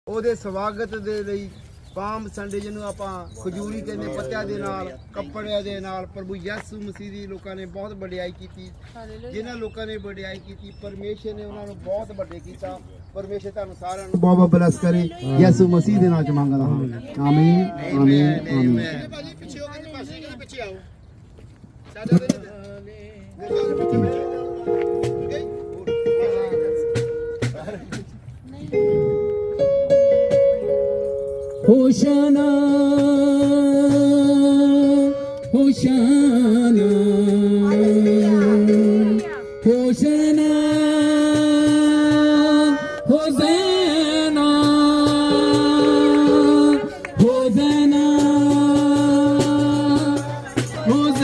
ਉਹਦੇ ਸਵਾਗਤ ਦੇ ਲਈ ਪਾਮ ਸੰਡੇ ਜਿਹਨੂੰ ਆਪਾਂ ਖਜੂਰੀ ਕਹਿੰਦੇ ਪੱਤਿਆਂ ਦੇ ਨਾਲ ਕੱਪੜਿਆਂ ਦੇ ਨਾਲ ਪ੍ਰਭੂ ਯਿਸੂ ਮਸੀਹ ਦੀ ਲੋਕਾਂ ਨੇ ਬਹੁਤ ਵਡਿਆਈ ਕੀਤੀ। ਜਿਨ੍ਹਾਂ ਲੋਕਾਂ ਨੇ ਵਡਿਆਈ ਕੀਤੀ ਪਰਮੇਸ਼ਰ ਨੇ ਉਹਨਾਂ ਨੂੰ ਬਹੁਤ ਵੱਡੇ ਕੀਤਾ। ਪਰਮੇਸ਼ਰ ਤੁਹਾਨੂੰ ਸਾਰਿਆਂ ਨੂੰ ਬਹੁਤ ਬਲੈਸ ਕਰੇ। ਯਿਸੂ ਮਸੀਹ ਦੇ ਨਾਮ ਚ ਮੰਗਦਾ ਹਾਂ, ਆਮੀਨ ਆਮੀਨ ਆਮੀਨ। ਭਾਜੀ ਪਿੱਛੇ ਹੋ ਕੇ ਪਾਸੇ ਕਿਹਦੇ ਪਿੱਛੇ ਆਓ ਸਾਡਾ ਦੇ होशाना होशाना होशाना होज़ैना होज़ैना होज़ैना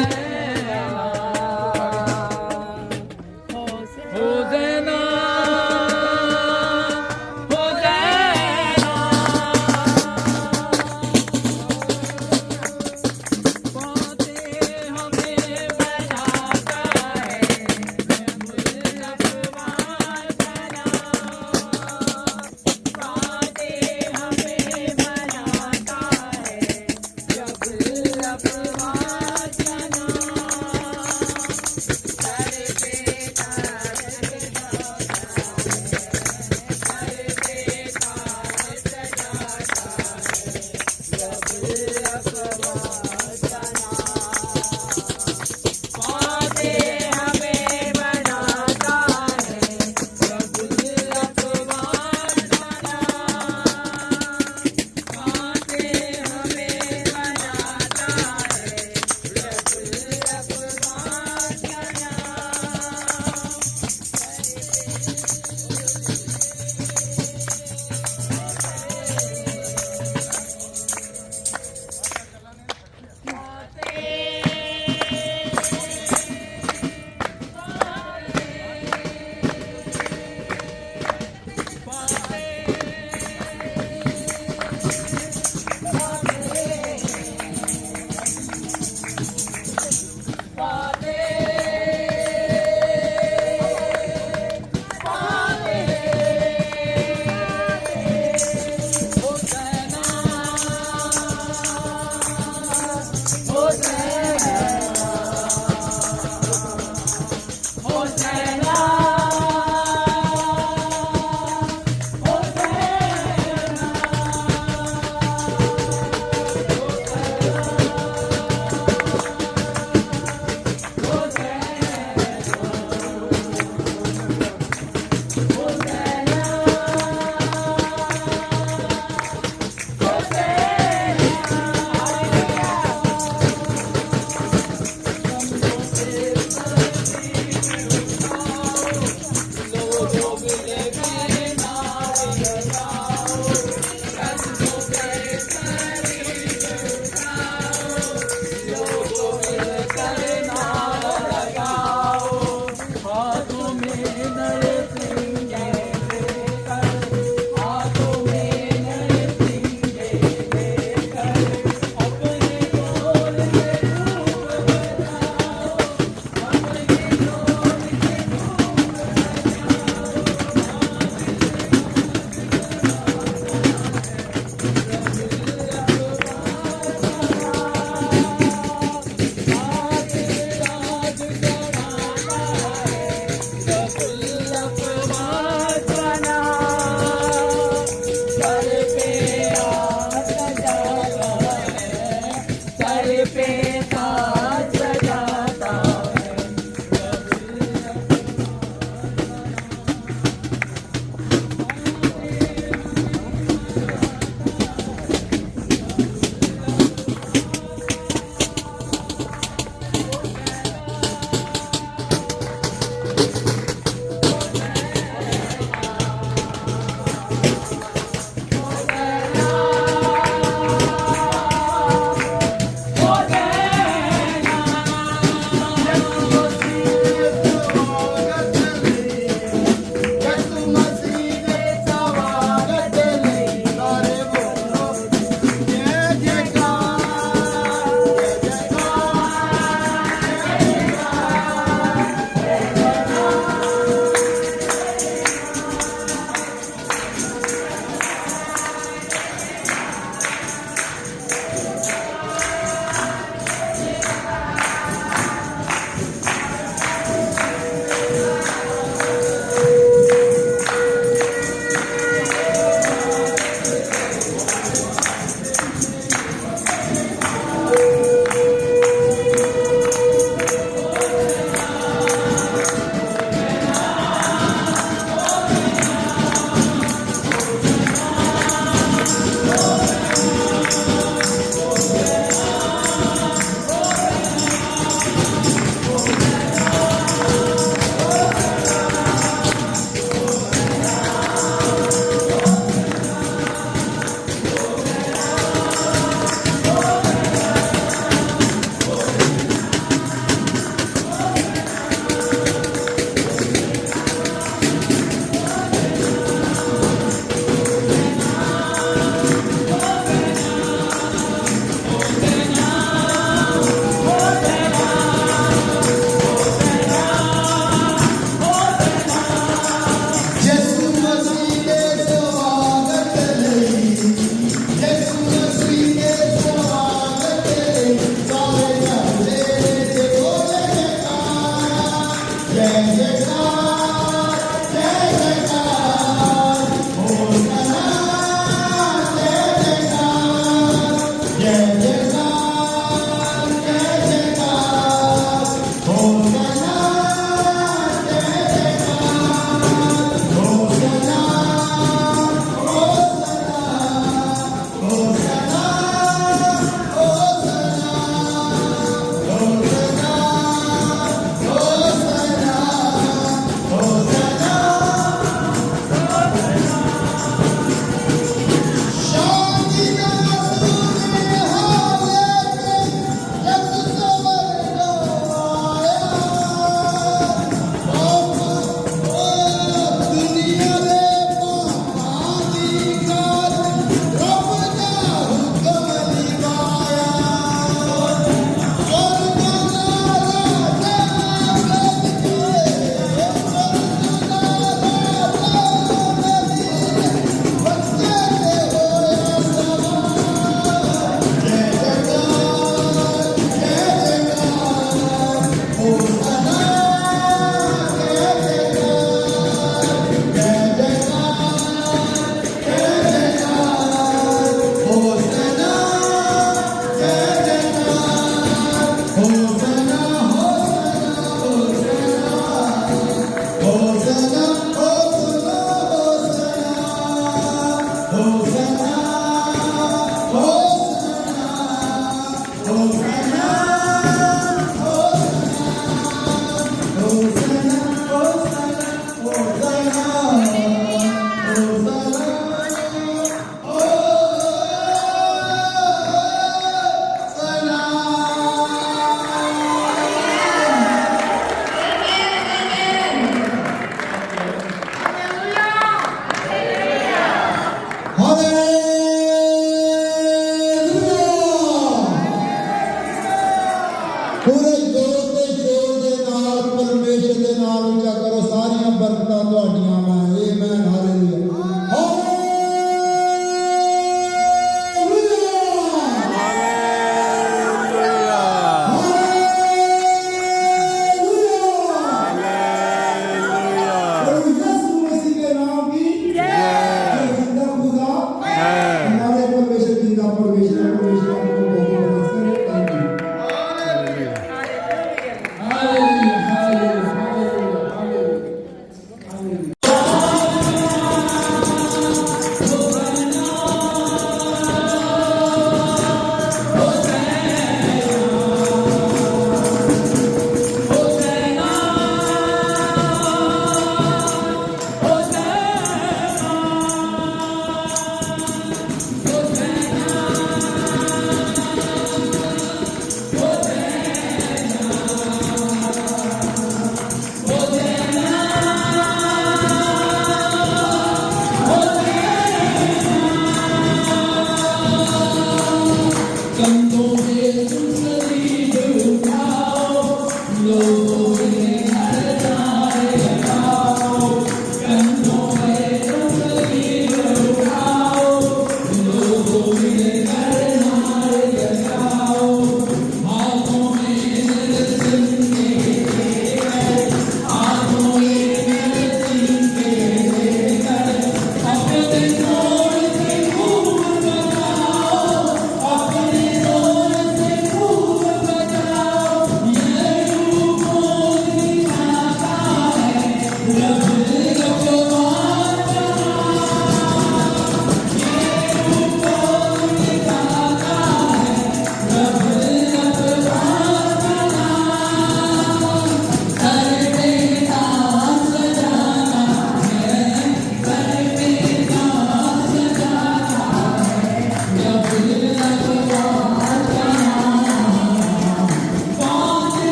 पूरे जोर ते शोर दे नाल परमेश्वर दे नाम उच्चा करो सारियां बरकतां तुहाडियां मैं आमीन हालेलुया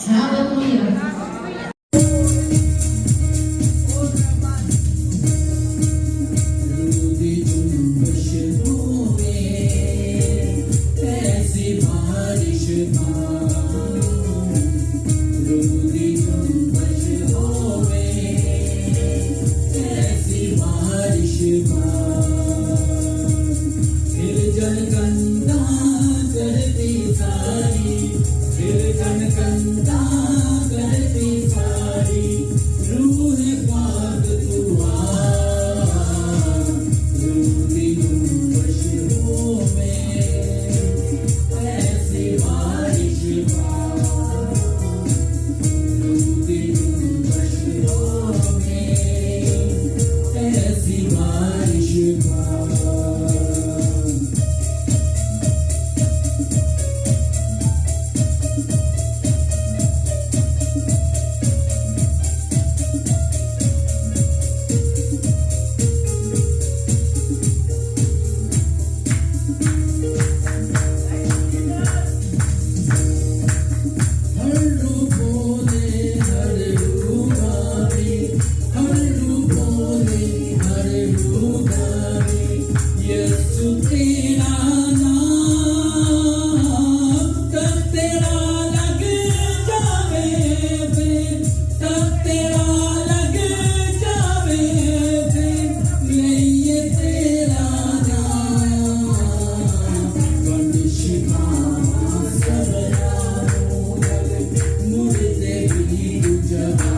हालेलुया। रोदी जुम्बश होवे ऐसी बारिश रोदी जुम्बश होवे ऐसी बारिश फिर जन कंदा करती सारी फिर जन कंदा करती सारी रूह पाक तू आ रोदी जुम्बश होवे ऐसी बारिश रोदी जुम्बश होवे ऐसी बारिश हर रूप बोले हर रूप गावे हर रूप बोले हर रूप गावे यीशु तेरा नाम तब तेरा लग जावे वे तब तेरा लग जावे वे ये तेरा नाम वंशिका सबरा मुर्दे भी जगा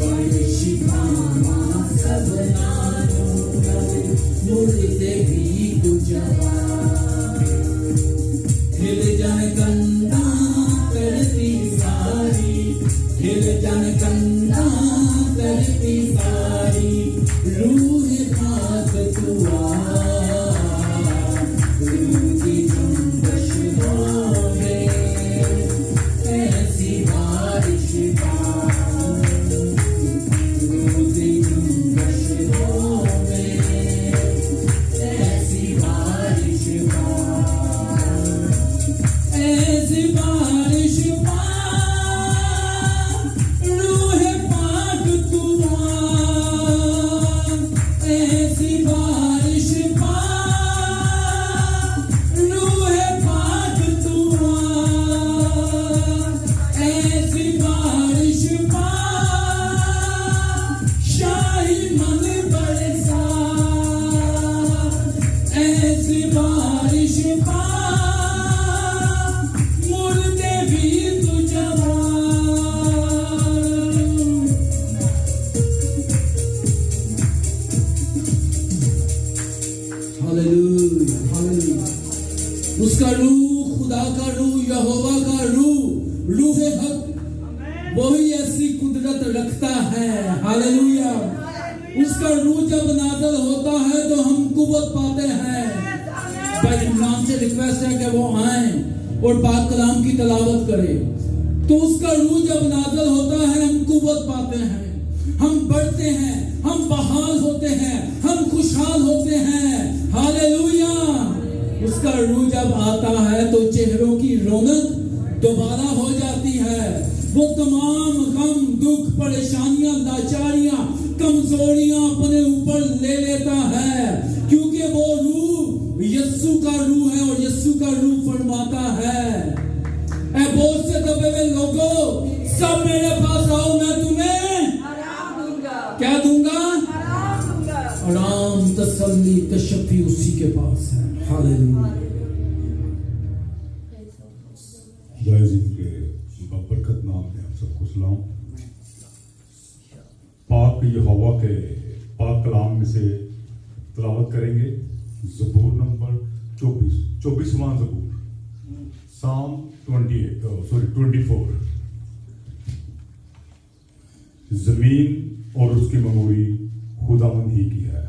वंशिका सबना मुर्दे भी जगा हिल जन कंदा करती सारी हिल जन कंदा करती सारी रूह पाक तू आ रोदी जुम्बश होवे ऐसी बारिश रोदी जुम्बश होवे ऐसी बारिश ऐसी बारिश रूह पाक तू आ ऐसी बारिश रूह पाक तू आ ऐसी बारिश शाही मन बरसा ऐसी बारिश मुर्दे भी तू जवा हालेलुया हालेलुया उसका रूह खुदा का रूह यहोवा का रूह हक वही ऐसी कुदरत रखता है हालेलुया उसका रूह जब नाज़िल होता है तो हम कुव्वत पाते हैं भाई इमरान से रिक्वेस्ट है कि वो आए और पाक कलाम की तलावत करें तो उसका रूह जब नाज़िल होता है हम कुव्वत पाते हैं हम बढ़ते हैं हम बहाल होते हैं हम खुशहाल होते हैं हालेलुया उसका रूह जब आता है तो चेहरों की रौनक दोबारा हो जाती है वो तमाम गम दुख परेशानियां लाचारियां कमजोरियां अपने ऊपर ले लेता है क्योंकि वो रूह यीशु का रूह है और यीशु का रूह फरमाता है ऐ बोझ से दबे हुए लोगों सब मेरे पास आओ मैं तुम्हें क्या दूंगा आराम तसल्ली तशफ़ी उसी के पास है हालेलुया के बरकत नाम में आप सबको सलाम पाक यहोवा के पाक कलाम में से तलावत करेंगे ज़बूर नंबर 24वां ज़बूर साम 24 जमीन और उसकी ममूरी खुदावंद ही की है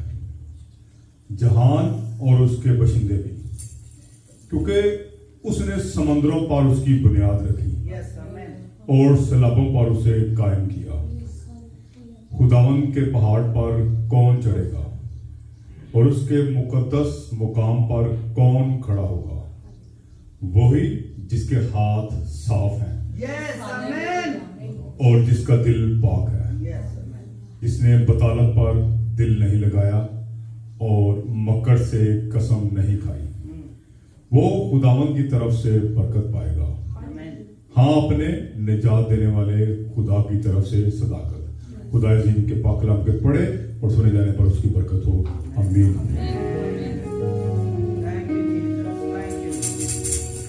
जहान और उसके बशिंदे भी क्योंकि उसने समंदरों पर उसकी बुनियाद रखी और सैलाबों पर उसे कायम किया खुदावंद के पहाड़ पर कौन चढ़ेगा और उसके मुकद्दस मुकाम पर कौन खड़ा होगा वही जिसके हाथ साफ हैं यस आमेन और जिसका दिल पाक है, यस आमेन जिसने बतालत पर दिल नहीं लगाया और मकर से कसम नहीं खाई, वो खुदावंद की तरफ से बरकत पाएगा। हाँ, अपने निजात देने वाले खुदा की तरफ से सदाकत। खुदा अज़ीम के पाक कलाम के पढ़े और सुने जाने पर उसकी बरकत हो। आमीन। Thank you Jesus, thank you,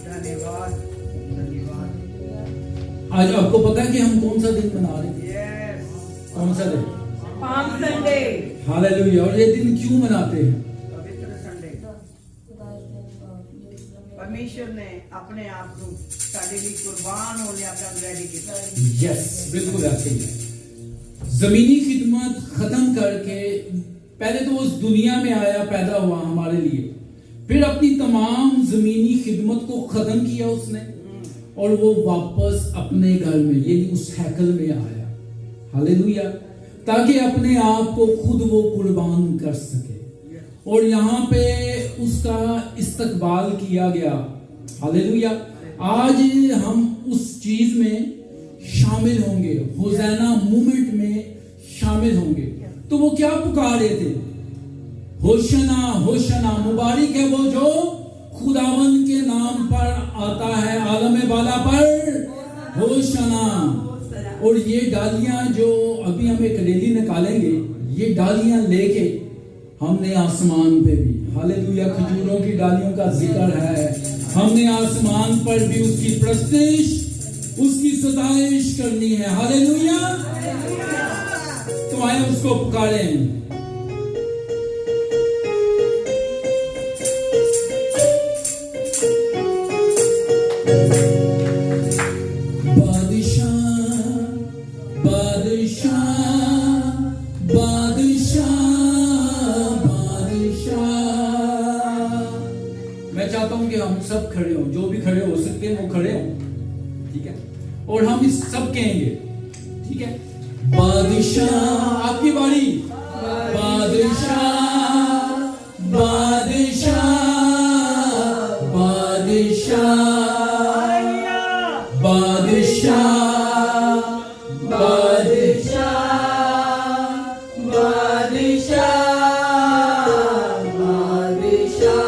धन्यवाद धन्यवाद। आज आपको पता है कि हम कौन सा दिन मना रहे हैं? यस कौन सा दिन? Palm Sunday, hallelujah. और ये दिन क्यों मनाते हैं? पवित्र संडे। परमेश्वर ने अपने आप को साडे लिए कुर्बान होने अपना रेडी किया। यस, बिल्कुल ऐसे ही है। जमीनी खिदमत खत्म करके पहले तो उस दुनिया में आया, पैदा हुआ हमारे लिए, फिर अपनी तमाम जमीनी खिदमत को खत्म किया उसने और वो वापस अपने घर में यानी उस हैकल में आया। हालेलुया। ताकि अपने आप को खुद वो कुर्बान कर सके और यहाँ पे उसका इस्तकबाल किया गया। हालेलुया। आज हम उस चीज में शामिल होंगे, होज़ाना मूवमेंट में शामिल होंगे। तो वो क्या पुकार रहे थे? होशना होशना, मुबारक है वो जो खुदावंद के नाम पर आता है, आलम बाला पर होशना। और ये डालियां जो अभी हम एक रैली निकालेंगे, ये डालियां लेके हमने आसमान पे भी, हालेलुया, खजूरों की डालियों का जिक्र है, हमने आसमान पर भी उसकी प्रस्तिश, उसकी सताइश करनी है। हालेलुया। तो आए उसको पुकारें। मैं चाहता हूं कि हम सब खड़े हो, जो भी खड़े हो सकते हैं वो खड़े हो, ठीक है? और हम इस सब कहेंगे, ठीक है? बादशाह, आपकी बारी। बादशाह बादशाह बादशाह बादशाह बादशाह बादशाह।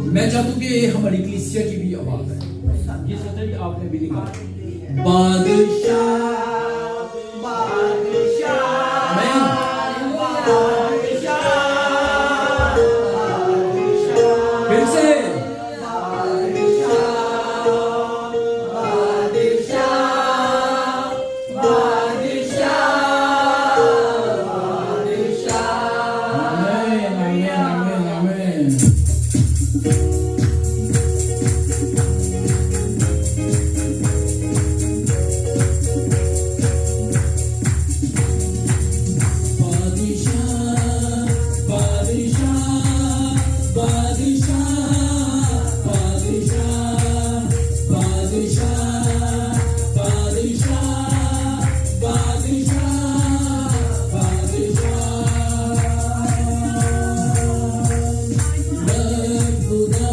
मैं चाहता हूं कि हमारी कलीसिया की भी आवाज है, ये सत्य भी आपने भी लिखा। बादशाह फिर से खुदा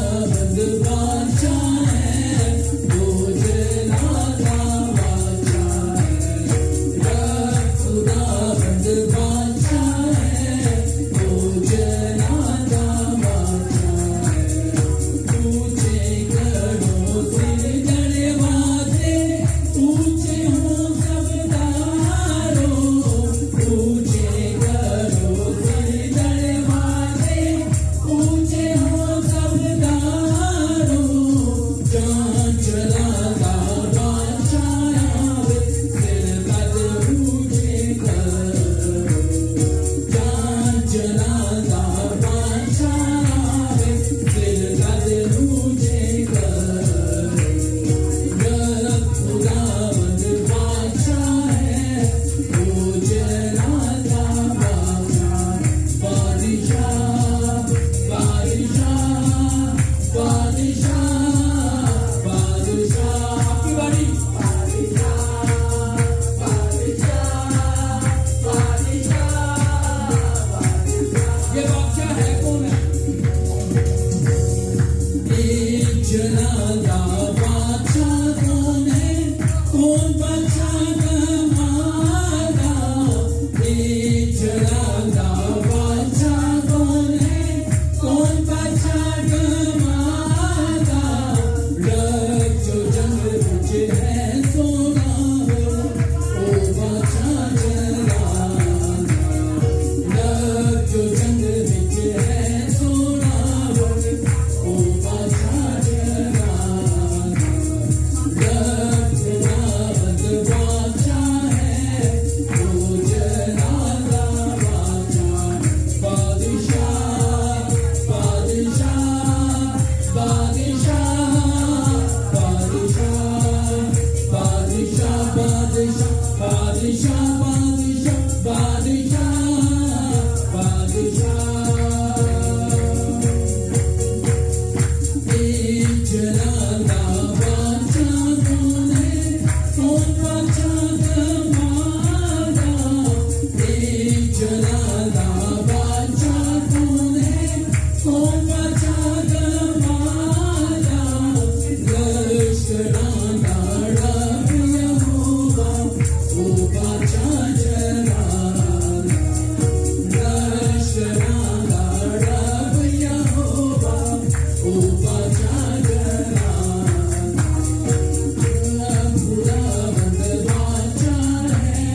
जलाला बादशाह कौन है, कौन बादशाह हमारा, जलाला बादशाह कौन है, कौन बादशाह हमारा, रख जो जंग बिच है सोना हो, ओ बादशाह जलाला, रख जो जंग बिच है सोना हो, ओ बादशाह जलाला, रख जलावत बादशाह है, ओ जलाला बादशाह, बादशाह बादशाह बादशाह बादशाह बादशाह बादशाह बादशाह बादशाह बादशाह जलाला बादशाह कौन है, कौन बादशाह हमारा, जलाला बादशाह कौन है, कौन बादशाह हमारा, लश्कराना रब यहोवा, ओ बादशाह जलाला, लश्कराना रब यहोवा, ओ बादशाह जलाला, खुदावंद बादशाह है,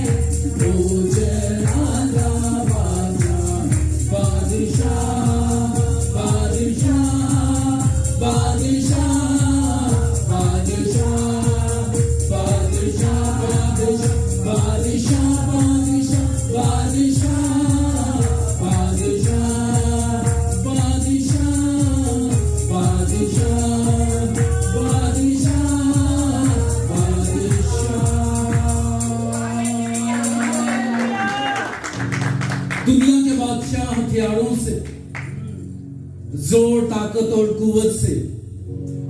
ओ जलाला बादशाह, बादशाह बादशाह बादशाह बादशाह बादशाह बादशाह बादशाह बादशाह दुनिया के बादशाह हथियारों से, जोर ताकत और कुवत से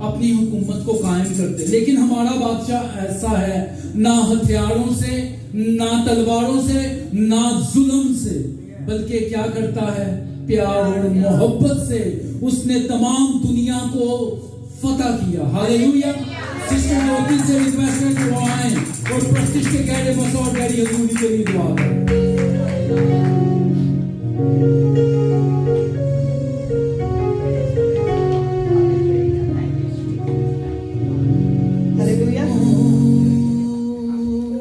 अपनी हुकूमत को कायम करते, लेकिन हमारा बादशाह ऐसा है, ना हथियारों से, ना तलवारों से, ना जुल्म से, बल्कि क्या करता है, प्यार और मोहब्बत से उसने तमाम दुनिया को फतह किया। हालेलुया। सिस्टर ज्योति से रिक्वेस्ट है कि वो आए और प्रस्टिश के कहने बस और डैडी हजूरी के लिए दुआ करें।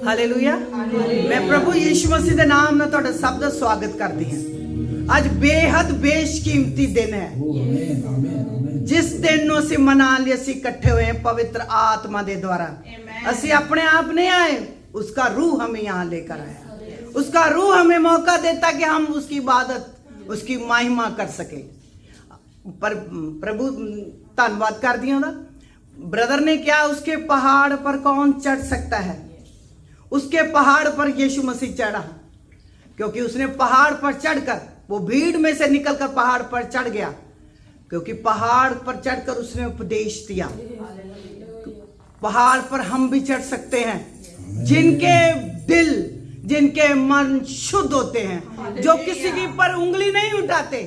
हालेलुया। मैं प्रभु यीशु मसीह के नाम में ਤੁਹਾਡਾ ਸਭ ਦਾ ਸਵਾਗਤ करती हूं। आज बेहद बेशकीमती दिन है, जिस दिन ਨੂੰ ਅਸੀਂ ਮਨਾ ਲਈ ਅਸੀਂ ਇਕੱਠੇ ਹੋਏ हैं पवित्र आत्मा के द्वारा। ਅਸੀਂ अपने आप नहीं आए, उसका रूह हमें यहाँ लेकर आया। उसका रूह हमें मौका देता कि हम उसकी इबादत, उसकी महिमा कर सके। पर प्रभु धन्यवाद कर दिया ना, ब्रदर ने क्या, उसके पहाड़ पर कौन चढ़ सकता है? उसके पहाड़ पर यीशु मसीह चढ़ा, क्योंकि उसने पहाड़ पर चढ़कर, वो भीड़ में से निकलकर पहाड़ पर चढ़ गया, क्योंकि पहाड़ पर चढ़कर उसने उपदेश दिया। पहाड़ पर हम भी चढ़ सकते हैं, जिनके दिल, जिनके मन शुद्ध होते हैं, जो किसी की पर उंगली नहीं उठाते,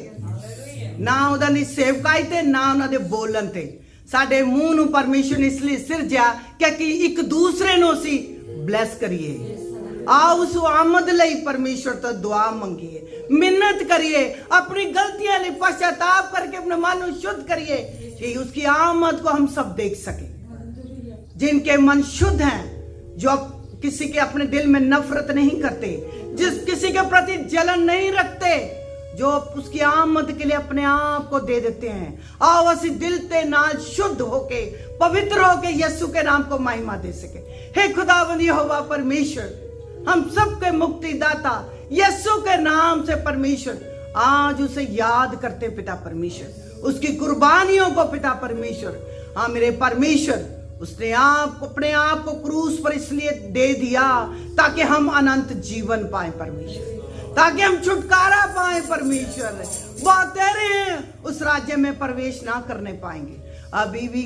ना उन्होंने सेवकाई थे, ना उन्होंने बोलन थे। साडे मुंह नूं परमेश्वर ने इसलिए सिरजिया कि एक दूसरे नूं असीं ब्लैस करिए। आओ उस आमद लई परमेश्वर तो दुआ मंगिए, मिन्नत करिए, अपनी गलतियां लिए पश्चाताप करके अपने मन को शुद्ध करिए कि उसकी आमद को हम सब देख सके। जिनके मन शुद्ध हैं, जो किसी के अपने दिल में नफरत नहीं करते, जिस किसी के प्रति जलन नहीं रखते, जो उसकी आमद के लिए अपने आप को दे देते हैं। आओ असी दिल ते नाल शुद्ध होके, पवित्र होके यीशु के नाम को महिमा दे सके। हे खुदावंद यहोवा परमेश्वर, हम सबके मुक्तिदाता यीशु के नाम से परमेश्वर आज उसे याद करते पिता परमेश्वर, उसकी कुर्बानियों को पिता परमेश्वर। हाँ मेरे परमेश्वर, उसने अपने आप को क्रूस पर इसलिए दे दिया ताकि हम अनंत जीवन पाए परमेश्वर, ताकि हम छुटकारा पाए परमेश्वर। वो तेरे उस राज्य में प्रवेश ना करने पाएंगे। अभी भी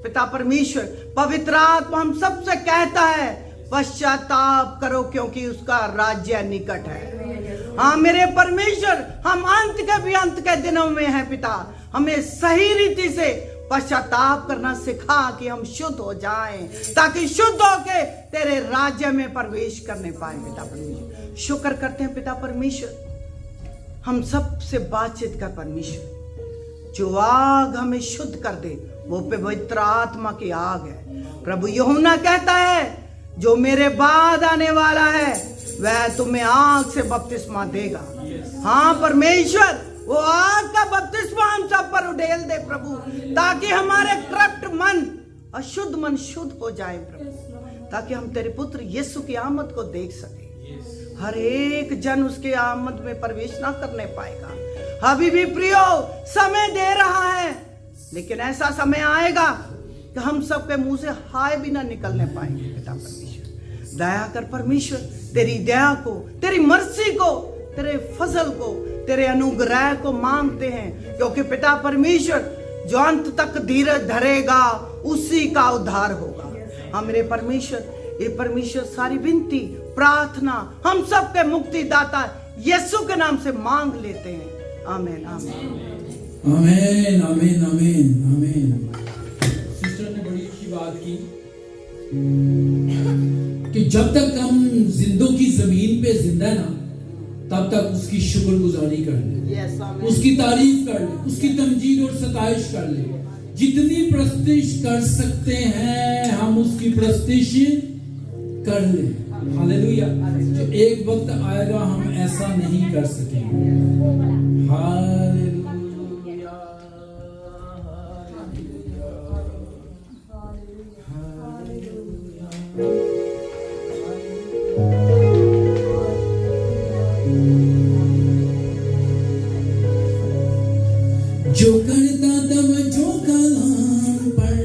पिता परमेश्वर पवित्र आत्मा हम सबसे कहता है, पश्चाताप करो क्योंकि उसका राज्य निकट है। हाँ मेरे परमेश्वर, हम अंत के भी अंत के दिनों में हैं पिता, हमें सही रीति से पश्चाताप करना सिखा कि हम शुद्ध हो जाएं, ताकि शुद्ध होके तेरे राज्य में प्रवेश करने पाए। पिता परमेश्वर, शुक्र करते हैं पिता परमेश्वर, हम सब से बातचीत कर परमेश्वर। जो आग हमें शुद्ध कर दे वो पवित्र आत्मा की आग है। प्रभु यूहन्ना कहता है जो मेरे बाद आने वाला है वह तुम्हें आग से बपतिस्मा देगा। हाँ परमेश्वर, वो आग का बपतिस्मा हम सब पर उड़ेल दे प्रभु, ताकि हमारे करप्ट मन, अशुद्ध मन शुद्ध हो जाए प्रभु, ताकि हम तेरे पुत्र यीशु की आमद को देख सके। हर एक जन उसके आमद में प्रवेश ना करने पाएगा। अभी भी प्रियो समय दे रहा है, लेकिन ऐसा समय आएगा कि हम सबके मुंह से हाय भी ना निकलने पाएंगे। पिता परमेश्वर, दया कर परमेश्वर, तेरी दया को, तेरी मर्सी को, तेरे फजल को, तेरे अनुग्रह को मांगते हैं, क्योंकि पिता परमेश्वर जो अंत तक धीरज धरेगा उसी का उद्धार होगा। हाँ मेरे परमेश्वर, ये परमेश्वर सारी विनती प्रार्थना हम सबके मुक्तिदाता यीशु के नाम से मांग लेते हैं। आमीन आमीन आमीन आमीन आमीन आमीन। सिस्टर ने बड़ी अच्छी बात की कि जब तक हम जिंदों की जमीन पे जिंदा ना, तब तक उसकी शुक्रगुजारी कर ले, उसकी तारीफ कर ले, उसकी तमजीद और सताइश कर ले। जितनी प्रस्तिश कर सकते हैं हम उसकी प्रस्तिश कर ले। हालेलुया। जो एक वक्त आएगा हम ऐसा नहीं कर सकेंगे। हालेलुया। जो करता तब जो कलाम पर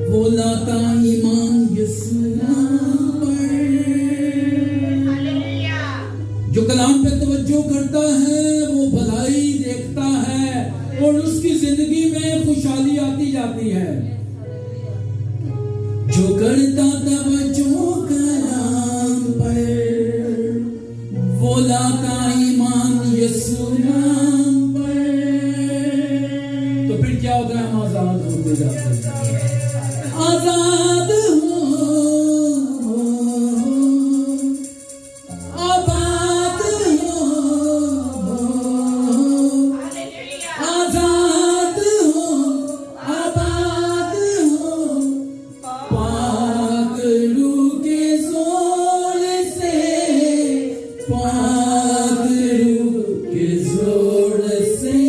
वो लाता ईमान यीशु नाम पर। जो कलाम पे तवज्जो करता है वो भलाई देखता है और उसकी जिंदगी में खुशहाली आती जाती है। जो करता तवज्जो कलाम पर वो लाता ईमान यीशु नाम पर। तो फिर क्या होता है? हम आजाद होते जाते हैं। आजाद हो, आबाद हो, आजाद हो, आबाद हो, पाक रूह के जोर से, पाक रूह के जोर से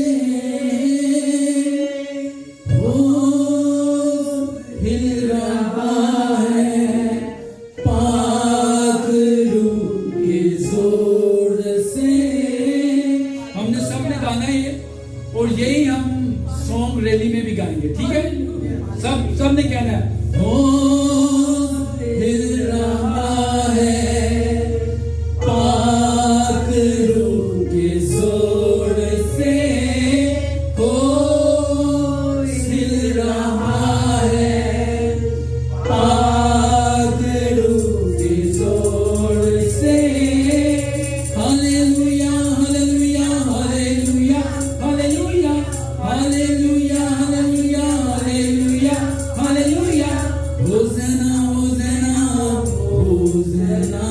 हिल रहा है, पाक रूह के जोर से। हमने सबने गाना है ये, और यही हम सॉन्ग रैली में भी गाएंगे, ठीक है? सबने कहना है हिल रहा है, पाक रूह के जोर से हिल रहा है, पाक रूह के जोर से। Hallelujah hallelujah hallelujah hallelujah hallelujah hallelujah hallelujah hallelujah. Hosanna hosanna hosanna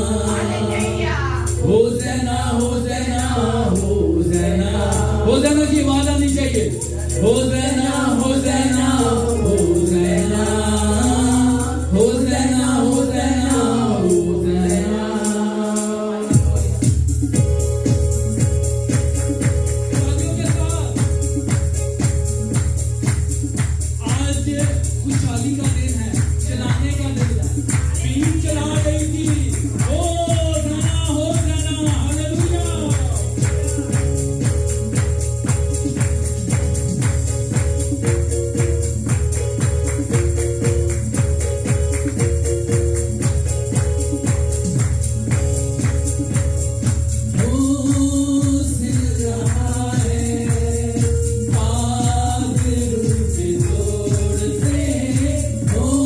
hosanna hosanna hosanna. Hosanna की आवाज आनी चाहिए। होसेना होसेना होसेना होसेना होसेना होसेना। आज खुशहाली का दिन है, चलाने का दिन है। बीच चला रही थी, होसेना होसेना हालेलुया। हो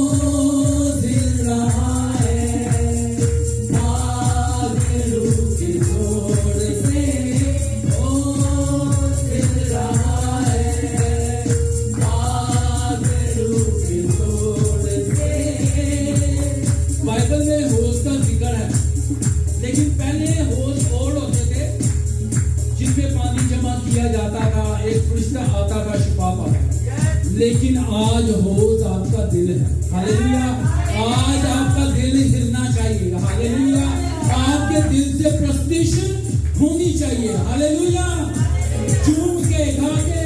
लेकिन आज होश आपका दिल है। हालेलुया। आज आपका दिल हिलना चाहिए। हालेलुया। आपके दिल से प्रस्टिशन होनी चाहिए। हालेलुया। झूम के गा के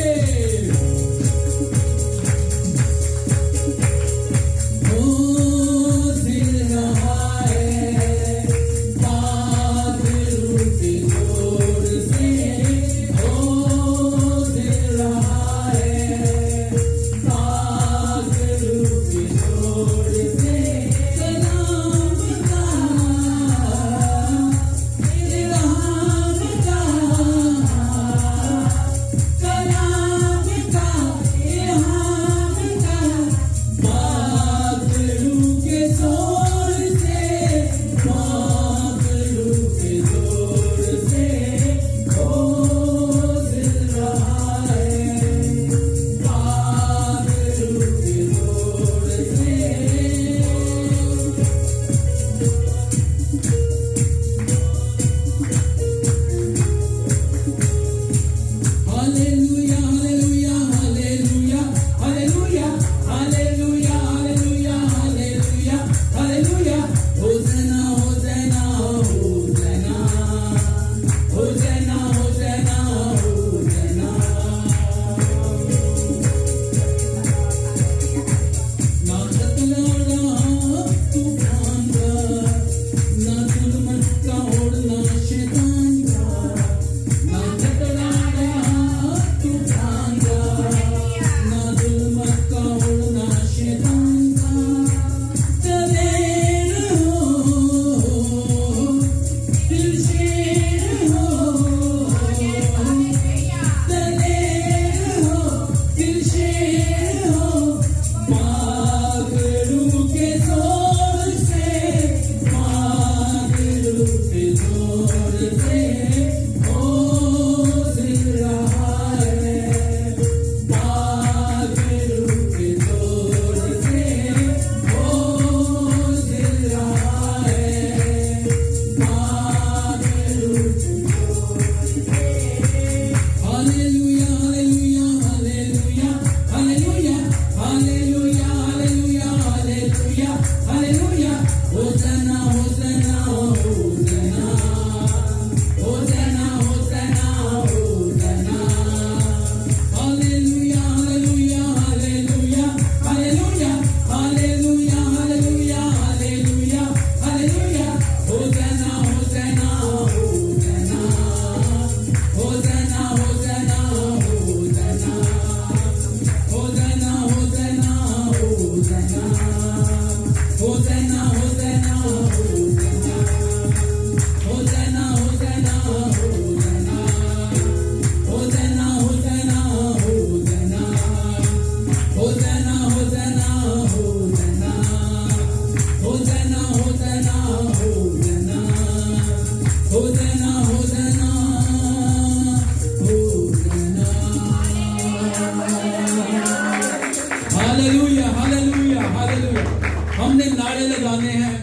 हमने नारे लगाने हैं।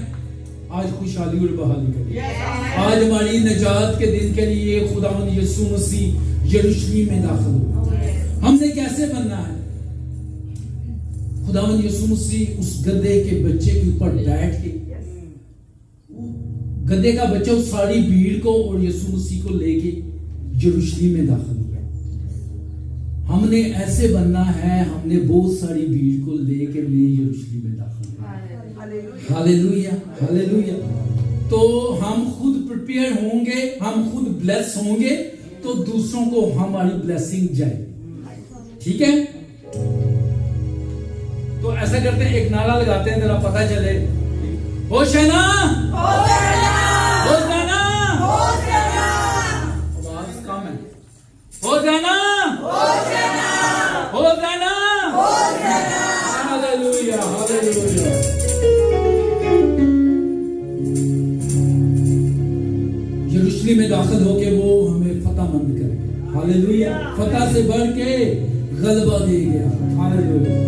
आज खुशहाली और बहाली करिए। आज हमारी निजात के दिन के लिए खुदावंद यीशु मसीह यरूशलेम में दाखिल हुआ। हमने कैसे बनना है? खुदावंद यीशु मसीह उस गधे के बच्चे के ऊपर बैठ के, गधे का बच्चा उस सारी भीड़ को और यीशु मसीह को लेके यरूशलेम में दाखिल हुआ। हमने ऐसे बनना है, हमने बहुत सारी भीड़ को लेके यरूशलेम में दाखिल हुआ। Hallelujah, hallelujah. तो हम खुद प्रिपेयर होंगे, हम खुद ब्लेस होंगे, तो दूसरों को हमारी ब्लेसिंग जाए। ठीक है? तो ऐसा करते हैं, एक नारा लगाते हैं, जरा पता चले। होशाना, होशाना, होशाना, होशाना। आवाज कम है। Hosanna, hosanna, hosanna, hosanna. Hallelujah, hallelujah. यरूशलेम में दाखिल होके वो हमें फतहमंद करेगा। हालेलुया। फतह से बढ़ के गलबा दे गया। हालेलुया।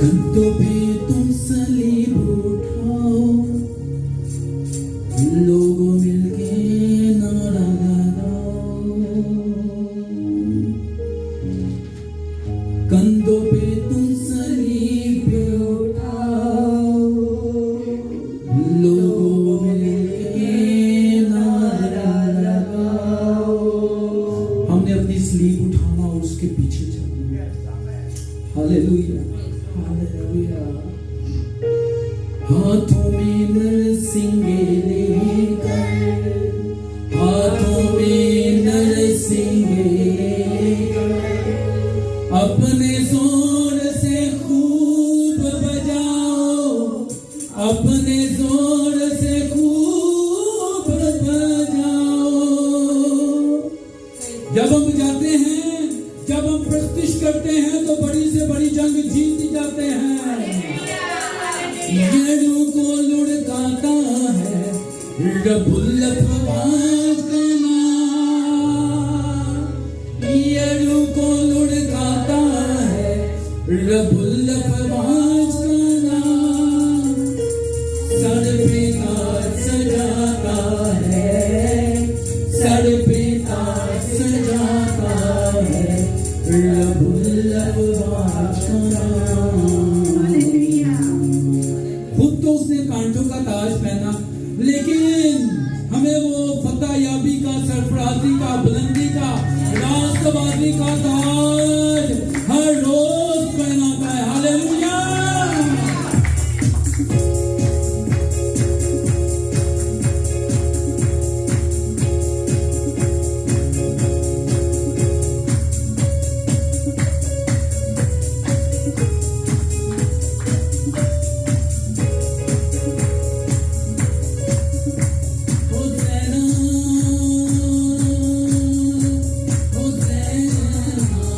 कंधों पे तुम सलीब उठाओ, नरसिंगे लेकर, हाथों में नरसिंगे अपने जोर से खूब बजाओ, अपने जोर से खूब बजाओ। जब हम जाते हैं, जब हम प्रैक्टिस करते हैं तो बड़ी से बड़ी जंग जीत जाते हैं। येरू को लुढ़काता है रब्बुल अफ़वाज का नाम, येरू को लुढ़काता है रब्बुल अफ़वाज का नाम। सर पे ताज सजाता है, सर पे ताज सजाता है रब्बुल अफ़वाज का नाम। खुद तो उसने कांटों का ताज पहना, लेकिन हमें वो फतह याबी का, सरफराजी का, बुलंदी का, रास्तबाजी का ताज हर रोज पहनाता है। हालेलुया। Hosanna, Hosanna,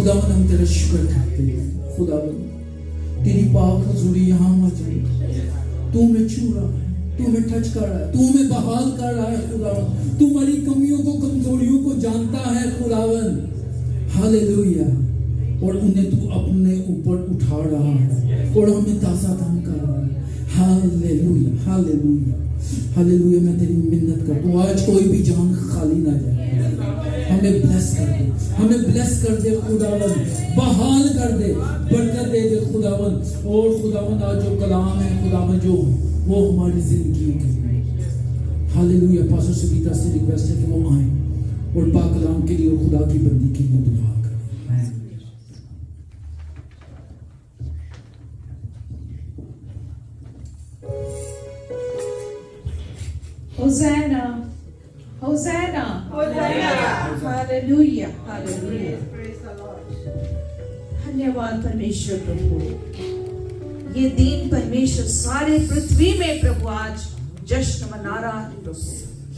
खुदावन हम तेरा शुक्र करते हैं। खुदावन तेरी पाक हजूरी यहाँ मौजूद है। तू हमें छू रहा है, तू हमें टच कर रहा है, तू हमें बहाल कर रहा है। खुदावन तू हमारी कमियों को, कमजोरियों को जानता है। खुदावन हालेलुया। और उन्हें तू अपने ऊपर उठा रहा है और हमें ताजा दम कर रहा है। Hallelujah hallelujah hallelujah. मैं तेरी मिन्नत करता हूँ आज कोई भी जान खाली ना जाए। हमें ब्लेस कर दे, हमें ब्लेस कर दे खुदावन, बहाल कर दे, बरकत दे दे खुदावन। और खुदावन आज जो कलाम है खुदावन जो वो हमारी जिंदगी के लिए हालेलुया। पास्टर सुगीता से रिक्वेस्ट है कि वो आए और पाक कलाम के लिए और खुदा की बंदी के लिए दुआ करें। Hosanna, Hosanna, Hallelujah, Hallelujah. धन्यवाद परमेश्वर प्रभु। ये दिन परमेश्वर सारे पृथ्वी में प्रभु आज जश्न मना रहा है प्रभु।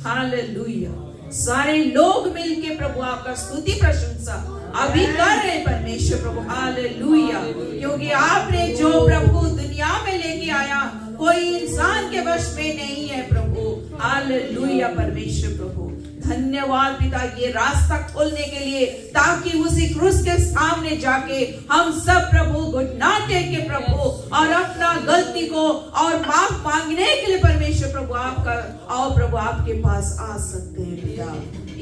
हालेलुया। सारे लोग मिलके प्रभु आपका स्तुति प्रशंसा अभी कर रहे परमेश्वर प्रभु। हालेलुया। क्योंकि आपने जो प्रभु दुनिया में लेके आया कोई इंसान के वश में नहीं है प्रभु। हालेलुया परमेश्वर प्रभु। धन्यवाद पिता ये रास्ता खोलने के लिए ताकि उसी क्रूस के सामने जाके हम सब प्रभु घुटना टेक के प्रभु और अपना गलती को और माफ मांगने के लिए परमेश्वर प्रभु आपका आओ प्रभु आपके पास आ सकते हैं पिता।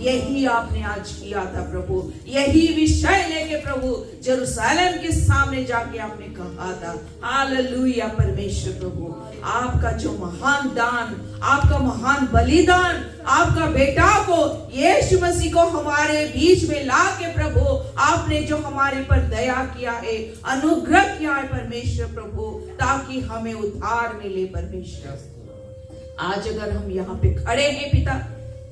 यही आपने आज किया था प्रभु। यही विषय लेके प्रभु जेरूशलेम के सामने जाके आपने कहा था। हालेलुया परमेश्वर प्रभु। आपका जो महान दान, आपका महान बलिदान, आपका बेटा को यीशु मसीह को हमारे बीच में ला के प्रभु आपने जो हमारे पर दया किया है, अनुग्रह किया है परमेश्वर प्रभु, ताकि हमें उद्धार मिले परमेश्वर। आज अगर हम यहाँ पे खड़े हैं पिता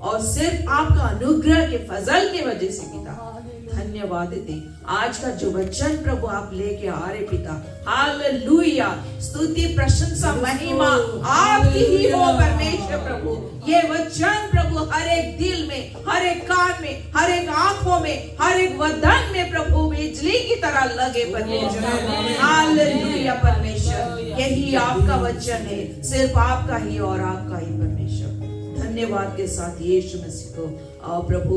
और सिर्फ आपका अनुग्रह के फजल के वजह से पिता धन्यवाद देते। आज का जो वचन प्रभु आप लेके आ रहे पिता, हालेलुया। स्तुति प्रशंसा महिमा आपकी ही हो परमेश्वर प्रभु। ये वचन प्रभु हर एक दिल में, हर एक कान में, हर एक आंखों में, हर एक बदन में प्रभु बिजली की तरह लगे परमेश्वर। हालेलुया परमेश्वर। यही आपका वचन है, सिर्फ आपका ही और आपका ही परमेश्वर। धन्यवाद के साथ यीशु मसीह को प्रभु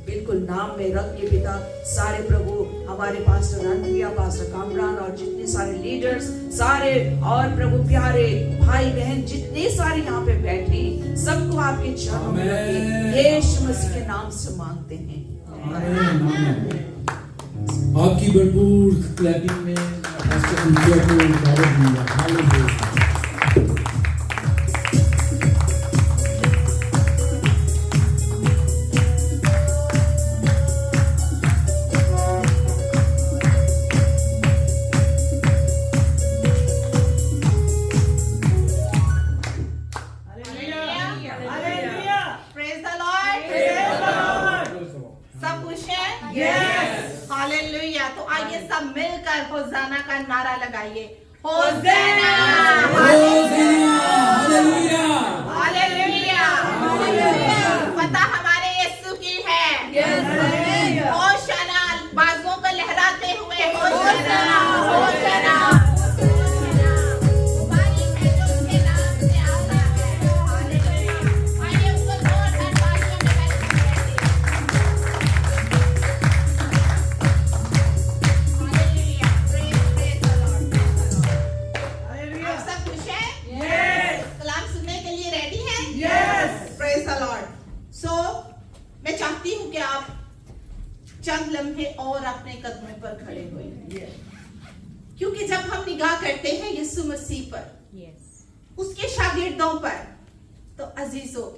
बिल्कुल नाम में रख के पिता सारे प्रभु हमारे पास्टर रणप्रिया, पास्टर कामरान और जितने सारे लीडर्स सारे और प्रभु प्यारे भाई बहन जितने सारे यहाँ पे बैठे सबको आपके चरणों में रखे यीशु मसीह के नाम से मांगते हैं। आपकी भरपूर क्लैपिंग में पास्टर रणप्रिया को दावत दिया। हालेलुया। तो आइए सब मिलकर होसाना का नारा लगाइए। होसाना, हालेलुया, हालेलुया, हालेलुया। फतह हमारे यीशु की है। होशाना, बाजुओं को लहराते हुए होशाना, होशाना। चंद लम्हे और अपने कदमों पर खड़े हुए, क्योंकि जब हम निगाह करते हैं यीशु मसीह पर, उसके शागिर्दों पर, तो अजीजों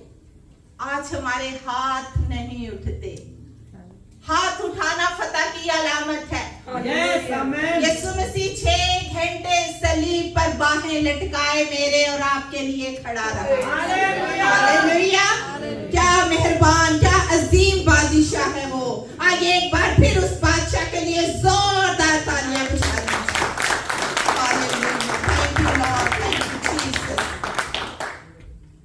आज हमारे हाथ नहीं उठते। हाथ उठाना फतह की अलामत है। यीशु मसीह 6 घंटे सलीब पर बाहें लटकाए मेरे और आपके लिए खड़ा रहा। हालेलुया। क्या मेहरबान, क्या अजीम बादशाह है वो। आइए एक बार फिर उस बादशाह के लिए जोरदार तालियां बजा दीजिए। Hallelujah. Thank you lord, thank you Jesus.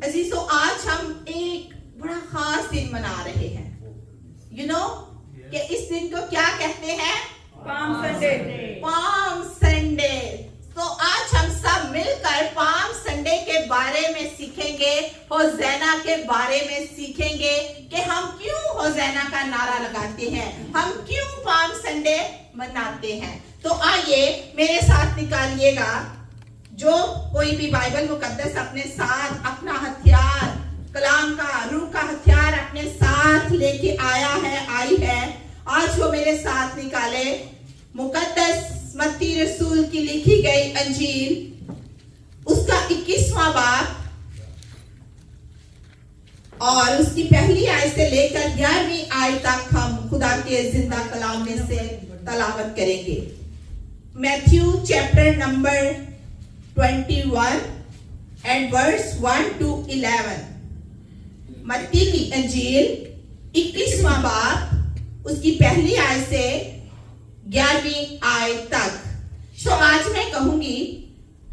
अजीजों आज हम एक बड़ा खास दिन मना रहे हैं। यू नो कि इस दिन को क्या कहते हैं? होज़ैना के बारे में सीखेंगे कि हम क्यों होज़ैना का नारा लगाते हैं, हम क्यों पाम संडे मनाते हैं। तो आइए मेरे साथ निकालिएगा, जो कोई भी बाइबल मुकद्दस अपने साथ अपना हथियार, कलाम का, रूह का हथियार अपने साथ लेके आया है, आई है, आज वो मेरे साथ निकाले मुकद्दस मत्ती रसूल की लिखी गई अंजील, उसका 21वां बाब और उसकी पहली आयत से लेकर 11वीं आयत तक हम खुदा के जिंदा कलाम में से तलावत करेंगे। Matthew chapter number 21 and verse 1 to 11। मत्ती की अंजील 21वां बाब उसकी पहली आयत से 11वीं आयत तक। तो आज मैं कहूंगी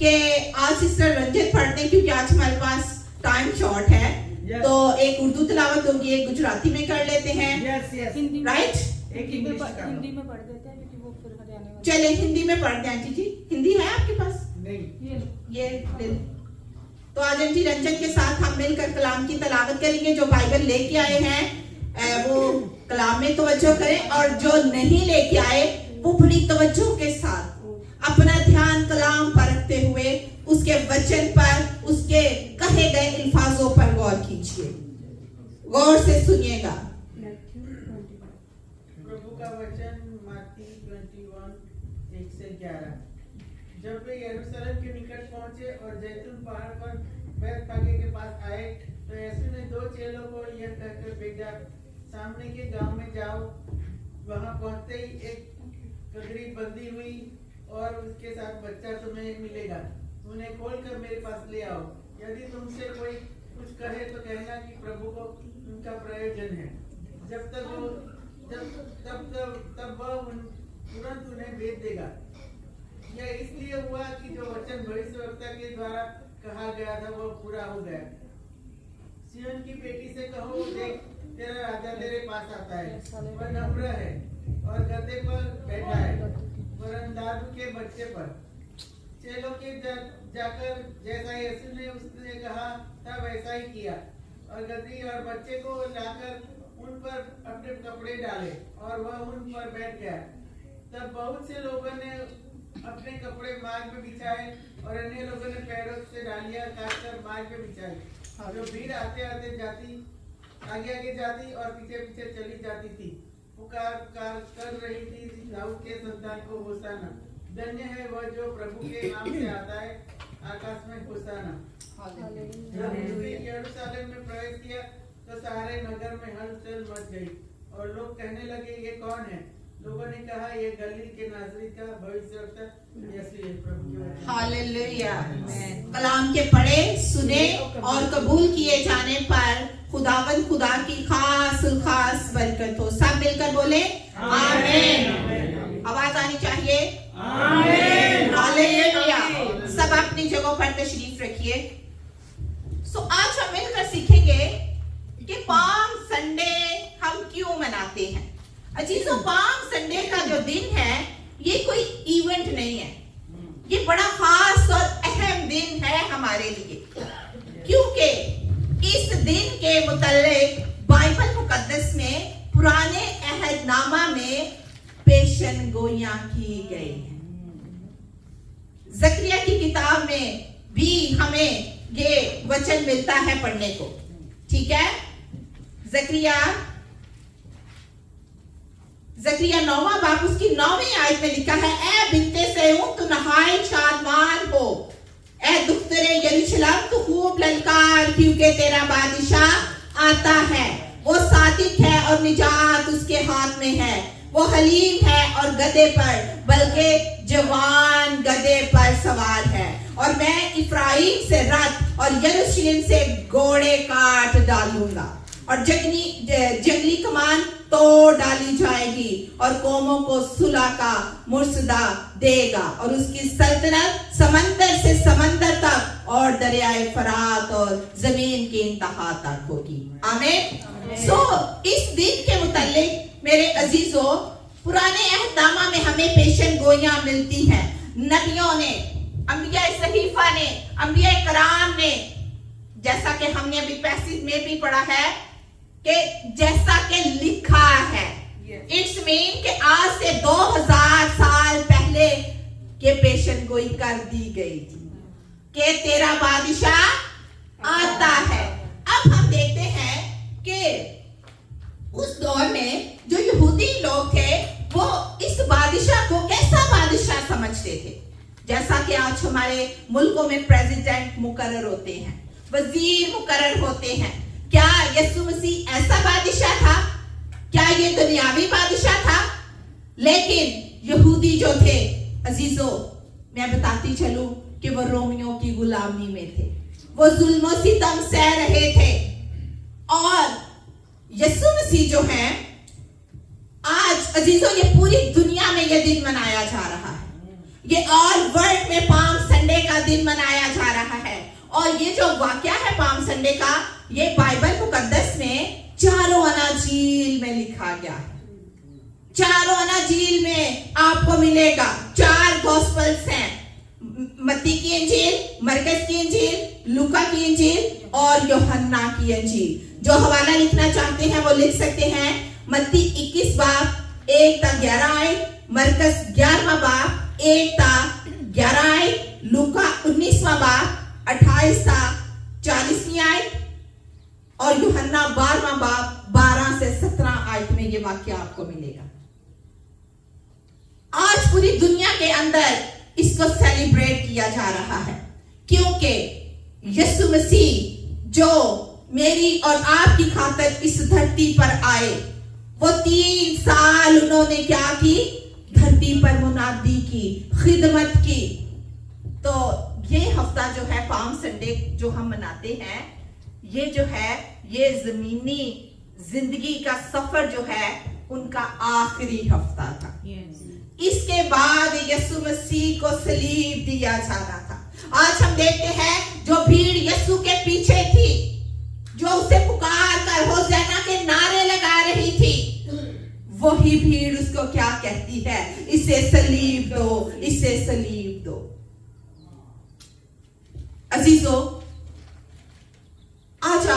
कि आज सिस्टर रंजित पढ़ते हैं, क्योंकि आज हमारे पास टाइम शॉर्ट है। तो एक उर्दू तिलावत होगी, एक गुजराती में कर लेते हैं, राइट? हिंदी में पढ़ देते हैं क्योंकि वो फिर हरियाणा में। चले हिंदी में पढ़ दें। आंटी जी हिंदी है आपके पास? नहीं, ये ले लो। तो आज आंटी रंजन के साथ हम मिलकर कलाम की तलावत करेंगे। जो बाइबल लेके आए हैं वो कलाम में तवज्जो करें, और जो नहीं लेके आए वो बड़ी तवज्जो के साथ अपना ध्यान कलाम पर रखते हुए उसके वचन पर, उसके कहे गए अल्फाजों पर गौर कीजिए, गौर से सुनिएगा। प्रभु का वचन मत्ती 21 1 से 11। जब वे यरूशलेम के निकट पहुंचे और जैतून पहाड़ पर बैतफगे के पास आए, तो यीशु ने 2 चेलों को यह कहकर भेजा, सामने के गांव में जाओ। वहां पहुंचते ही एक कगड़ी बंधी हुई और उसके साथ बच्चा तुम्हें मिलेगा, उन्हें खोलकर मेरे पास ले आओ। यदि तुमसे कोई कुछ कहे तो कहना कि प्रभु को उनका प्रयोजन है। तब वह तुरंत उन्हें भेज देगा। यह इसलिए हुआ कि जो वचन भविष्यवक्ता के द्वारा कहा गया था वह पूरा हो गया। सिय्योन की बेटी से कहो, देख तेरा राजा तेरे पास आता है, वह नम्र है और गधे पर बैठा है, वरंदारू के बच्चे पर। चेलों के जाकर जैसा यीशु ने उसने कहा था वैसा ही किया, और गधी और बच्चे को लाकर उन पर अपने कपड़े डाले और वह उन पर बैठ गया। तब बहुत से लोगों ने अपने कपड़े मार्ग में बिछाए और अन्य लोगों ने पैरों से डालियां काटकर मार्ग में बिछाई। जो भीड़ आते आते जाती, आगे आगे जाती और पीछे पीछे चली जाती थी, पुकार कर रही थी, दाऊद के संतान को होशाना। धन्य है वह जो प्रभु के नाम से आता है, आकाश में होशाना। जब उसने यरूशलेम में प्रवेश किया तो सारे नगर में हलचल मच गई और लोग कहने लगे, ये कौन है? लोगों ने कहा, ये गलील के नाज़रीत का भविष्यवक्ता यीशु है। प्रभु की वजह। हालेलुया। कलाम के पढ़े, सुने और कबूल किए जाने पर खुदावंद खुदा की खास बरकत हो। सब मिलकर बोले आमीन। आवाज आनी चाहिए आमीन। हालेलुया। सब अपनी जगहों पर तशरीफ रखिए। सो आज हम मिलकर सीखेंगे कि पाम संडे हम क्यों मनाते हैं। अजीजों, पाम संडे का जो दिन है ये कोई इवेंट नहीं है, ये बड़ा खास और अहम दिन है हमारे लिए, क्योंकि इस दिन के मुतालिक बाइबल मुकद्दस में पुराने अहदनामा में पेशन गोइयां की गई हैं। ज़करिया की किताब में भी हमें ये वचन मिलता है पढ़ने को, ठीक है? ज़करिया 9वां बाब उसकी 9वीं आयत में लिखा है, ए बिन्ते सिय्योन तू नहायत शादमान हो, ए दुख्तरे यरूशलेम तू खूब ललकार, क्योंकि तेरा बादशाह आता है, वो सादिक है और निजात उसके हाथ में है, वो हलीम है और गधे पर, बल्कि जवान गधे पर सवार है, और मैं इफ्राइम से रथ और यरूशलेम से घोड़े काट डालूंगा, और जंगली कमान तोड़ डाली जाएगी, और कौमों को सुलह का मुर्सदा देगा, और उसकी सल्तनत समंदर से समंदर तक और दरियाए फरात और जमीन की इंतहा तक होगी। आमीन। इस दिन के मुतालिक मेरे अजीजों, पुराने अहदनामा में हमें पेशन गोइयां मिलती हैं। नबियों ने, अंबिया सहीफा ने, अंबिया कराम ने जैसा कि हमने अभी पैसेज में भी पढ़ा है कि जैसा कि लिखा है, इट्स मीन कि आज से 2000 साल पहले के पेशन गोई कर दी गई थी कि तेरा बादशाह आता है। अब हम देखते हैं कि उस दौर में जो यहूदी लोग थे वो इस बादशाह को कैसा बादशाह समझते थे। जैसा कि आज हमारे मुल्कों में प्रेसिडेंट मुकर्रर होते हैं, वजीर मुकर्रर होते हैं, क्या यीशु मसीह ऐसा बादशाह था? क्या ये दुनियावी बादशाह था? लेकिन यहूदी जो थे, अजीजों, मैं बताती चलूं कि वो रोमियों की गुलामी में थे, वो जुल्म सितम सह रहे थे। और यीशु मसीह जो है, आज अजीजों ये पूरी दुनिया में ये दिन मनाया जा रहा है। ये ऑल वर्ल्ड में पाम संडे का दिन मनाया जा रहा है। और ये जो वाक्या है पाम संडे का, ये बाइबल मुकद्दस में चारों अनाजील में लिखा गया है। चारों अनाजील में आपको मिलेगा 4 गॉस्पेल्स हैं, मत्ती की इंजील, मरकस की इंजील, लूका की इंजील और यूहन्ना की इंजील। जो हवाला लिखना चाहते हैं वो लिख सकते हैं। मत्ती 21 बाब 1 ता 11 आयत, मरकस 11वां बाब 1 ता 11 आयत, लूका 19वां बाब 28 ता 40वीं आयत और यूहन्ना 12वां बाब 12 से 17 आयत में ये वाक्य आपको मिलेगा। आज पूरी दुनिया के अंदर इसको सेलिब्रेट किया जा रहा है क्योंकि यीशु मसीह जो मेरी और आपकी खातिर इस धरती पर आए, वो 3 साल उन्होंने क्या की? धरती पर मुनादी की, खिदमत की। तो ये हफ्ता जो है पाम संडे जो हम मनाते हैं, ये जो है ये जमीनी जिंदगी का सफर जो है उनका आखिरी हफ्ता था। इसके बाद यीशु मसीह को सलीब दिया जाना था। आज हम देखते हैं जो भीड़ यीशु के पीछे थी, जो उसे पुकार कर होशाना के नारे लगा रही थी, वही भीड़ उसको क्या कहती है? इसे सलीब दो, इसे सलीब दो। अजीजों, आज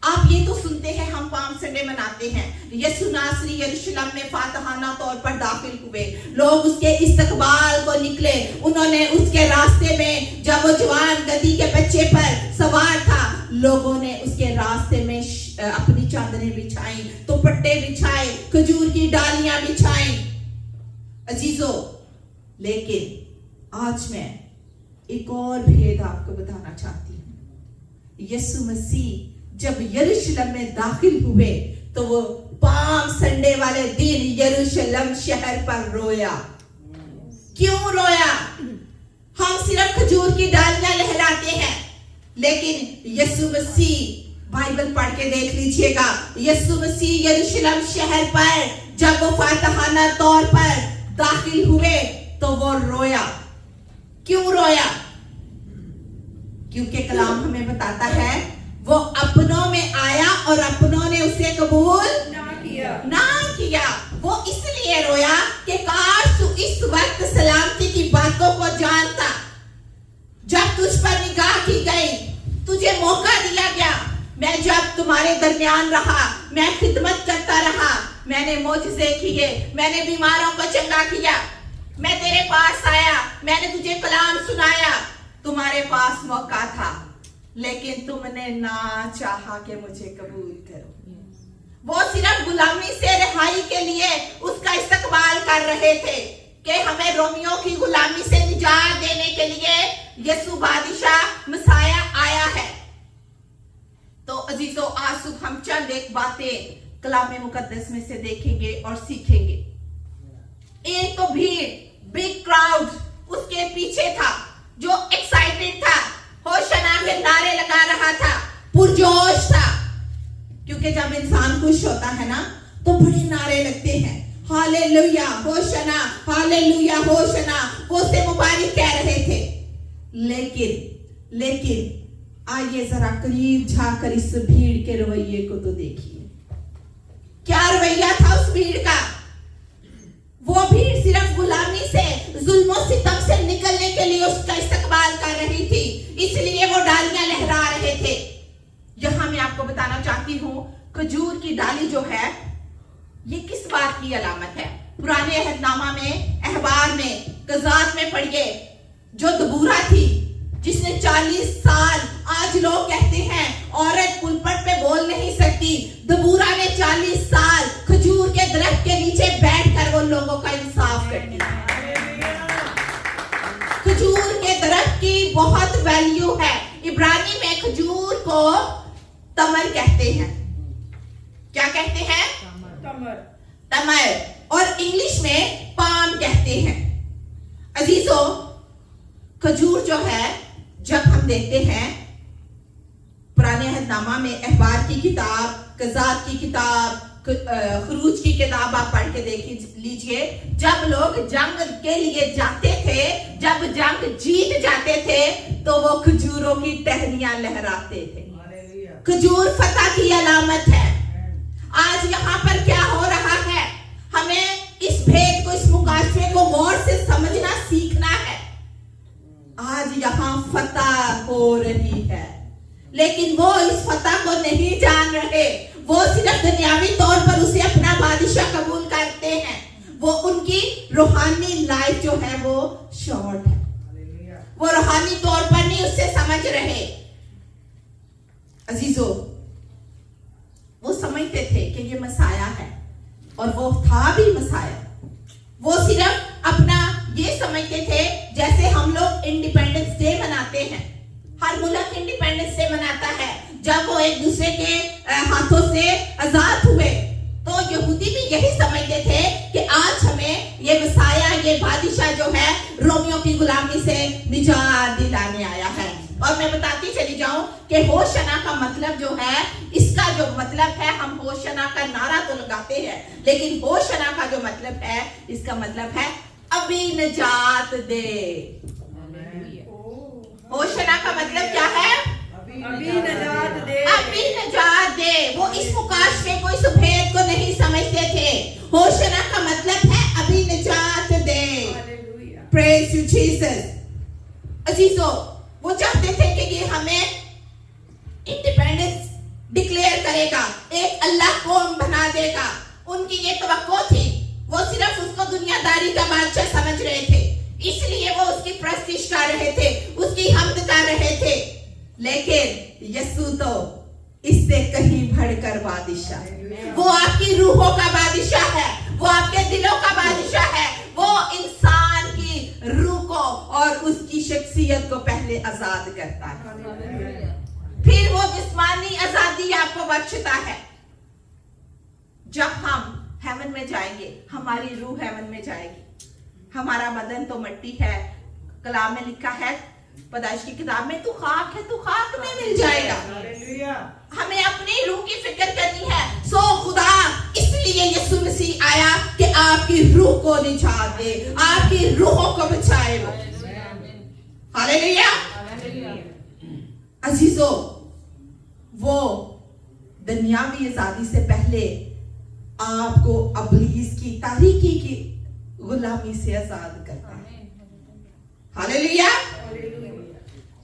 आप ये तो सुनते हैं हम पाम संडे मनाते हैं, यीशु नासरी यरूशलेम में फातहाना तौर पर दाखिल हुए, लोग उसके इस्तकबाल को निकले, उन्होंने उसके रास्ते में जब वो जवान गधी के बच्चे पर सवार था, लोगों ने उसके रास्ते में अपनी चादरें बिछाई, दुपट्टे बिछाए, खजूर की डालियां बिछाई। अजीजों, लेकिन आज मैं एक और भेद आपको बताना चाहती हूं। यीशु मसीह जब यरूशलेम में दाखिल हुए तो वो पाम संडे वाले दिन यरूशलेम शहर पर रोया। क्यों रोया? हम सिर्फ खजूर की डालियां लहराते हैं, लेकिन यीशु मसीह, बाइबल पढ़ के देख लीजिएगा, यीशु मसीह यरूशलेम शहर पर जब वो फातहाना तौर पर दाखिल हुए तो वो रोया। क्यों रोया? क्योंकि कलाम हमें बताता है वो अपनों में आया और अपनों ने उसे कबूल ना किया। वो इसलिए रोया कि काश तू इस वक्त सलामती की बातों को जानता। जब तुझ पर निगाह की गई, तुझे मौका दिया गया, मैं जब तुम्हारे दरमियान रहा, मैं खिदमत करता रहा, मैंने मौजज़े किए, मैंने बीमारों को चंगा किया, मैं तेरे पास आया, मैंने तुझे कलाम सुनाया, तुम्हारे पास मौका था, लेकिन तुमने ना चाहा कि मुझे कबूल करो। वो सिर्फ गुलामी से रिहाई के लिए उसका इस्तकबाल कर रहे थे कि हमें रोमियों की गुलामी से निजात देने के लिए यीशु बादशाह मसाया आया है। तो अजीजों, आज सुबह हम चंद एक बातें कलाम मुकद्दस में से देखेंगे और सीखेंगे। एक तो भीड़, बिग क्राउड उसके पीछे था जो एक्साइटेड था, होशाना के नारे लगा रहा था, पुरजोश था, क्योंकि जब इंसान खुश होता है ना तो बड़े नारे लगते हैं, हालेलुया होशाना, हालेलुया होशाना, वो से मुबारक कह रहे थे। लेकिन आइए जरा करीब जाकर इस भीड़ के रवैये को तो देखिए। क्या रवैया था उस भीड़ का? वो भीड़ सिर्फ गुलामी से, जुल्म और सितम से निकलने के लिए उसका इस्तकबाल कर रही थी, इसलिए वो डालियां लहरा रहे थे। खजूर की डाली जो है ये किस बात की अलामत है? पुराने अहदनामा में, अहबार में, कज़ात में पढ़िए, जो दबूरा थी जिसने 40 साल, आज लोग कहते हैं औरत पुलपट पे बोल नहीं सकती, दबूरा ने 40 साल खजूर के दरख्त के नीचे बैठकर वो लोगों का इंसाफ करती है। खजूर के दरख्त की बहुत वैल्यू है। इब्रानी में खजूर को तमर कहते हैं। क्या कहते हैं? तमर। और इंग्लिश में पाम कहते हैं। अजीजों, खजूर जो है, जब हम देखते हैं पुराने अहदनामा में, अहबार की किताब, कज़ात की किताब, खरूज की किताब आप पढ़ के देख लीजिए, जब लोग जंग के लिए जाते थे, जब जंग जीत जाते थे, तो वो खजूरों की टहनियां लहराते थे। खजूर फतह की अलामत है। आज यहाँ पर क्या हो रहा है? हमें इस भेद को, इस मुकाशफे को गौर से समझना सीखना है। आज यहाँ फतह हो रही है, लेकिन वो इस फतह को नहीं जान रहे। वो सिर्फ दुनियावी तौर पर उसे अपना बादशाह कबूल करते हैं। वो उनकी रूहानी लाइफ जो है वो शॉर्ट है। वो रूहानी तौर पर नहीं उससे समझ रहे। अजीजों, वो समझते थे कि ये मसाया है, और वो था भी मसाया। वो सिर्फ अपना ये समझते थे, जैसे हम लोग इंडिपेंडेंस डे मनाते हैं। हर मुल्क इंडिपेंडेंस डे मनाता है जब वो एक दूसरे के हाथों से आजाद हुए। तो यहूदी भी यही समझते थे कि आज हमें ये मसाया, ये बादशाह जो है रोमियों की गुलामी से निजात दिलाने आया है। और मैं बताती चली जाऊं कि होशना का मतलब जो है, इसका जो मतलब है, हम होशना का नारा तो लगाते हैं, लेकिन होशना का जो मतलब है, इसका मतलब है अभी निजात दे। होशना का मतलब क्या है? अभी निजात दे। अभी निजात दे। वो इस मुकाशफे को, इस भेद को नहीं समझते थे। होशना का मतलब है अभी निजात दे। Praise you Jesus. अजीजों, वो चाहते थे कि ये हमें इंडिपेंडेंस डिक्लेयर करेगा, एक अल्लाह कौम बना देगा। उनकी ये तवक्को थी। वो सिर्फ उसको दुनियादारी का बादशाह समझ रहे थे, इसलिए वो उसकी प्रस्तिश कर रहे थे, उसकी हम्द कर रहे थे। लेकिन यीशु तो इससे कहीं बढ़कर बादशाह है। वो आपकी रूहों का बादशाह है, वो आपके दिलों का बादशाह है। वो इंसान की रूह को और उसकी शख्सियत को पहले आजाद करता है, फिर वो जिस्मानी आजादी आपको बख्शता है। जब हम हेवन में जाएंगे, हमारी रूह हेवन में जाएगी। हमारा बदन तो मिट्टी है। कलाम में लिखा है, पैदाइश की किताब में, तू खाक है, तू खाक में मिल जाएगा। हमें अपनी रूह की फिक्र करनी है। सो खुदा इसलिए यीशु मसीह आया कि आपकी रूह को निजात दे, आपकी रूहों को बचाए। हालेलुया। अजीजों, वो दुनियावी आजादी से पहले आपको अबलीस की तारीकी की गुलामी से आजाद करता है। हालेलुया।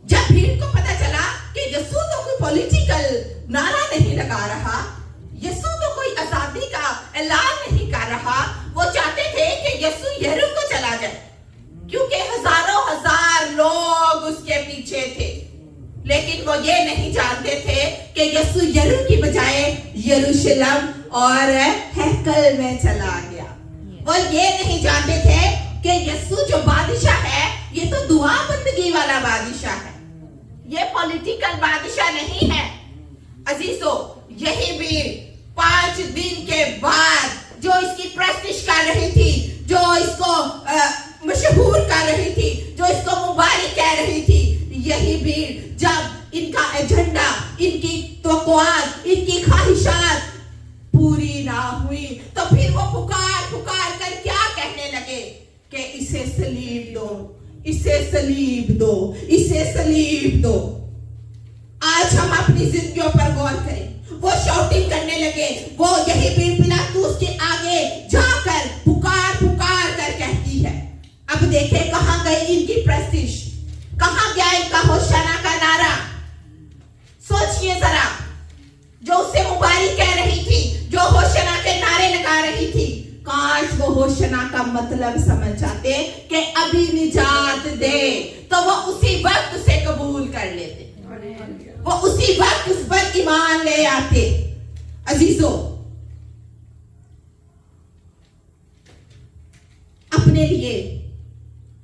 जब भीड़ को पता चला कि यीशु तो कोई पॉलिटिकल नारा नहीं लगा रहा, यीशु तो कोई आजादी का ऐलान नहीं कर रहा, वो चाहते थे कि यीशु यरूशलेम चला जाए, क्योंकि हजारों हजार लोग उसके पीछे थे। लेकिन वो ये नहीं जानते थे कि यीशु यरूशलेम की बजाय यरूशलेम और हैकल में चला गया। वो ये नहीं जानते थे कि यीशु जो बादशाह है, ये तो दुआ बंदगी वाला बादशाह है, ये पॉलिटिकल बादशाह नहीं है। अजीजों, यही भी 5 दिन के बाद जो इसकी प्रस्तिश कर रही थी, जो इसको मशहूर कर रही थी, जो इसको मुबारक कह रही थी, यही भीड़ जब इनका एजेंडा, इनकी तवक्कुआत, इनकी ख्वाहिशात पूरी ना हुई, तो फिर वो पुकार पुकार कर क्या कहने लगे कि इसे सलीब दो, इसे सलीब दो, इसे सलीब दो। आज हम अपनी जिंदगियों पर गौर करें। वो शाउटिंग करने लगे, वो यही भीड़ पिलातुस के आगे जाकर पुकार पुकार कर कहती है। अब देखे कहां गई इनकी प्रेस्टिज, कहां गया इनका होशाना का नारा। सोचिए जरा, जो उससे मुबारक कह रही वचना का मतलब समझ जाते कि अभी निजात दे, तो वो उसी वक्त उसे कबूल कर लेते, वो उसी वक्त उस पर ईमान ले आते। अजीजों, अपने लिए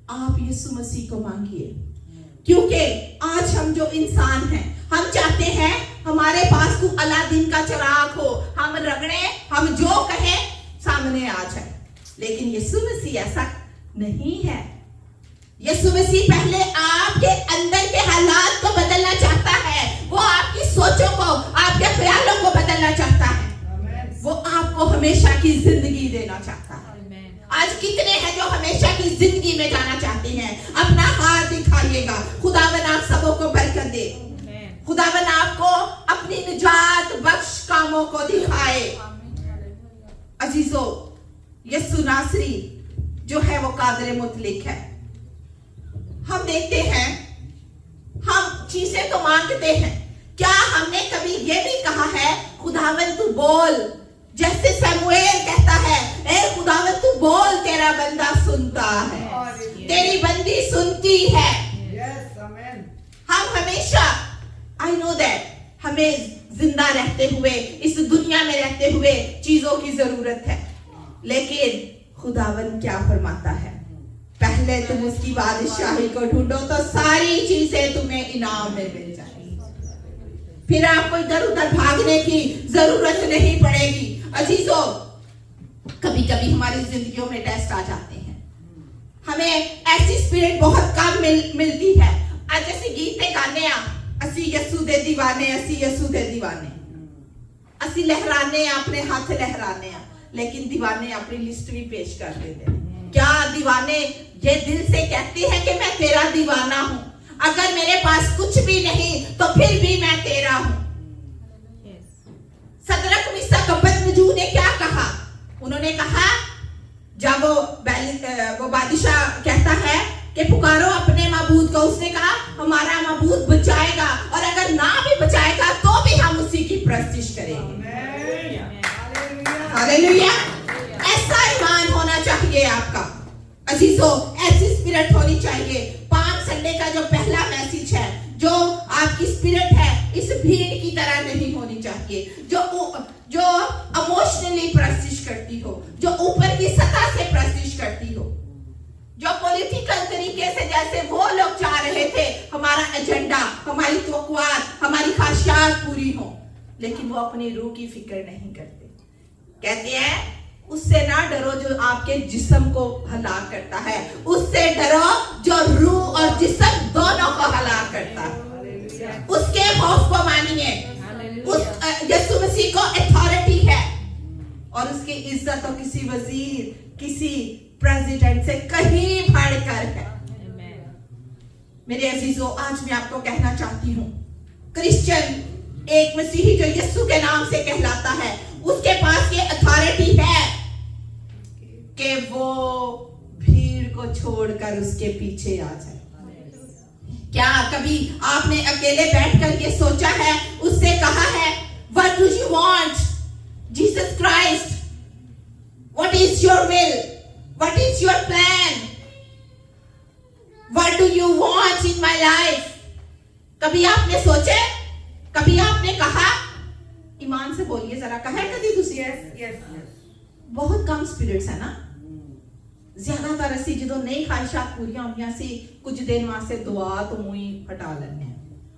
आप यीशु मसीह को मांगिए, क्योंकि आज हम जो इंसान हैं, हम चाहते हैं हमारे पास तो अलादीन का चिराग हो, हम रगड़े, हम जो कहें सामने आ जाए। लेकिन यीशु मसीह ऐसा नहीं है। यीशु मसीह पहले आपके अंदर के हालात को बदलना चाहता है, वो आपकी सोचों को, आपके ख्यालों को बदलना चाहता है, वो आपको हमेशा की जिंदगी देना चाहता है। आज कितने हैं जो हमेशा की जिंदगी में जाना चाहते हैं? अपना हाथ दिखाइएगा। खुदावन आप सबों को बरकत दे, खुदावन आपको अपनी निजात बख्श कामों को दिखाए। अजीजों, यीशु नासरी जो है वो कादिर मुतलिक है। हम देखते हैं, हम चीजें तो मांगते हैं, क्या हमने कभी ये भी कहा है खुदावन तू बोल, जैसे समूएल कहता है, ए खुदावन तू बोल, तेरा बंदा सुनता है, तेरी बंदी सुनती है। हम हमेशा, आई नो दैट, हमें जिंदा रहते हुए, इस दुनिया में रहते हुए चीजों की जरूरत है, लेकिन खुदावन क्या फरमाता है? पहले तुम उसकी बादशाही को ढूंढो तो सारी चीजें तुम्हें इनाम में मिल जाएगी, फिर आपको इधर उधर भागने की जरूरत नहीं पड़ेगी। अजीजों, कभी कभी हमारी जिंदगियों में टेस्ट आ जाते हैं, हमें ऐसी स्पिरिट बहुत कम मिलती है। आज जैसे गीते गाने असी यसू दे दीवाने, असी यसू दे दीवाने, असी लहराने, अपने हाथ लहराने, लेकिन दीवाने अपनी लिस्ट भी पेश कर देते हैं। क्या दीवाने ये दिल से कहते हैं कि मैं तेरा दीवाना हूं, अगर मेरे पास कुछ भी नहीं तो फिर भी मैं तेरा हूं। सदरक मिशक अबेदनगो ने क्या कहा? उन्होंने कहा, जब वो बादशाह कहता है कि पुकारो अपने माबूद को, उसने कहा हमारा माबूद बचाएगा, और अगर ना भी बचाएगा तो भी हम उसी की प्रस्तिश करेंगे। हालेलुया। ऐसा ईमान होना चाहिए आपका। अजीजों, ऐसी स्पिरिट होनी चाहिए। पाम संडे का जो पहला मैसेज है, जो आपकी स्पिरिट है, इस भीड़ की तरह नहीं होनी चाहिए, जो इमोशनली प्रस्तिश करती हो, जो ऊपर की सतह से प्रस्तिश करती हो, जो पॉलिटिकल तरीके से जैसे वो लोग चाह रहे थे हमारा एजेंडा, हमारी तवक्कुआत, हमारी ख्वाहिशात पूरी हो, लेकिन वो अपनी रूह की फिक्र नहीं करते। कहते हैं उससे ना डरो जो आपके जिस्म को हलाक करता है, उससे डरो जो रूह और जिस्म दोनों को हलाक करता है। उसके खौफ को मानिए। उस यीशु मसीह को अथॉरिटी है, और उसकी इज्जत तो किसी वजीर, किसी प्रेसिडेंट से कहीं बढ़कर है। मेरे अजीजों, आज मैं आपको कहना चाहती हूँ, क्रिश्चियन, एक मसीही जो यीशु के नाम से कहलाता है, उसके पास ये अथॉरिटी है कि वो भीड़ को छोड़कर उसके पीछे आ जाए। क्या कभी आपने अकेले बैठकर ये सोचा है, उससे कहा है, What do you want? Jesus Christ, what is your will? What is your plan? What do you want in my life? कभी आपने सोचे? कभी आपने कहा? ईमान से बोलिए जरा, कहा कभी तुसी? बहुत कम स्पिरिट्स है ना, ज्यादातर असी जो नहीं ख्वाहिशात पूरियां होंगी सी कुछ दिन वास्ते दुआ तो मुंह ही हटा लेने,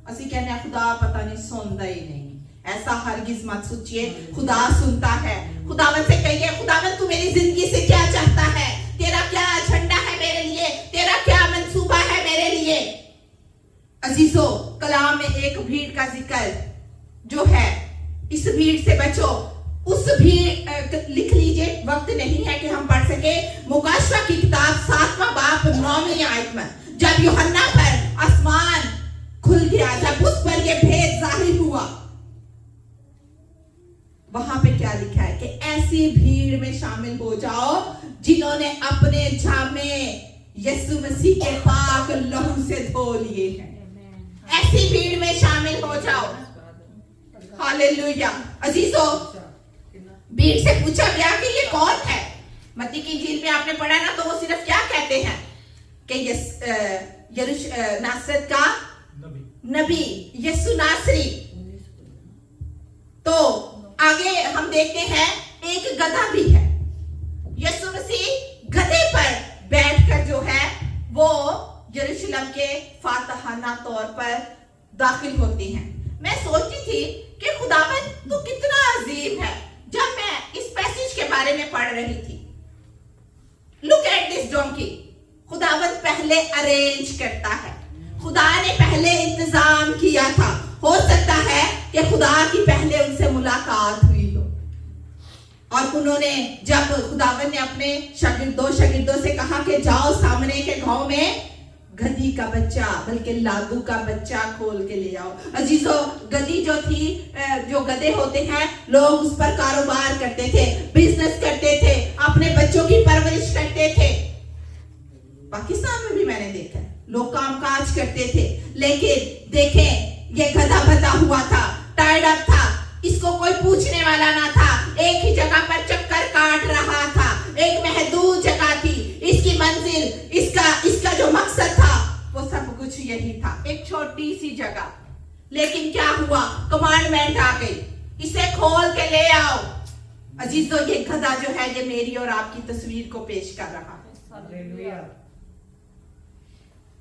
असी कहने खुदा पता नहीं सुनता ही नहीं। ऐसा हरगिज मत सोचिए, खुदा सुनता है। खुदावन से कहिए, खुदावन तू मेरी जिंदगी से क्या चाहता है, तेरा क्या एजेंडा है मेरे लिए, तेरा क्या मंसूबा है मेरे लिए। अजीजों, कलाम में एक भीड़ का जिक्र जो है, इस भीड़ से बचो। उस भीड़ लिख लीजिए, वक्त नहीं है कि हम पढ़ सके। मुकाशवा की किताब 7वां बाब 9वीं आयत में, जब यूहन्ना पर आसमान खुल गया, जब उस पर यह भेद जाहिर हुआ, वहां पे क्या लिखा है कि ऐसी भीड़ में शामिल हो जाओ जिन्होंने अपने जामे यीशु मसीह के पाक लहू से धो लिए हैं। ऐसी भीड़ में शामिल हो जाओ। हालेलुया। अजीजों, भीड़ से पूछा गया कि ये कौन है? मत्ती की इंजील में आपने पढ़ा ना, तो वो सिर्फ क्या कहते हैं कि नासरत का नबी यीशु नासरी। तो आगे हम देखते हैं एक गधा भी है। यीशु मसीह गधे पर बैठकर जो है वो यरूशलेम के फातहाना तौर पर दाखिल होती हैं। मैं सोचती थी कि खुदावन तू कितना अजीब है। जब मैं इस पैसेज के बारे में पढ़ रही थी, लुक एट दिस डोंकी, खुदावन पहले अरेंज करता है, खुदा ने पहले इंतजाम किया था। हो सकता है कि खुदा की पहले उनसे मुलाकात हुई हो, और उन्होंने जब खुदावन ने अपने शागिर्दों से कहा कि जाओ सामने के गांव में गधी का बच्चा, बल्कि लादू का बच्चा खोल के ले आओ। अजीजों, गधी जो थी, जो गधे होते हैं, लोग उस पर कारोबार करते थे, बिजनेस करते थे, अपने बच्चों की परवरिश करते थे। पाकिस्तान में भी मैंने देखा लोग कामकाज करते थे, लेकिन देखें ये गधा बंधा हुआ था, टाइड अप था, इसको कोई पूछने वाला ना था, एक ही जगह पर चक्कर काट रहा था, एक महदूद जगह थी, इसकी मंजिल, इसका जो मकसद था वो सब कुछ यही था, एक छोटी सी जगह। लेकिन क्या हुआ, कमांडमेंट आ गई, इसे खोल के ले आओ। अजीजों, ये गधा जो है ये मेरी और आपकी तस्वीर को पेश कर रहा है।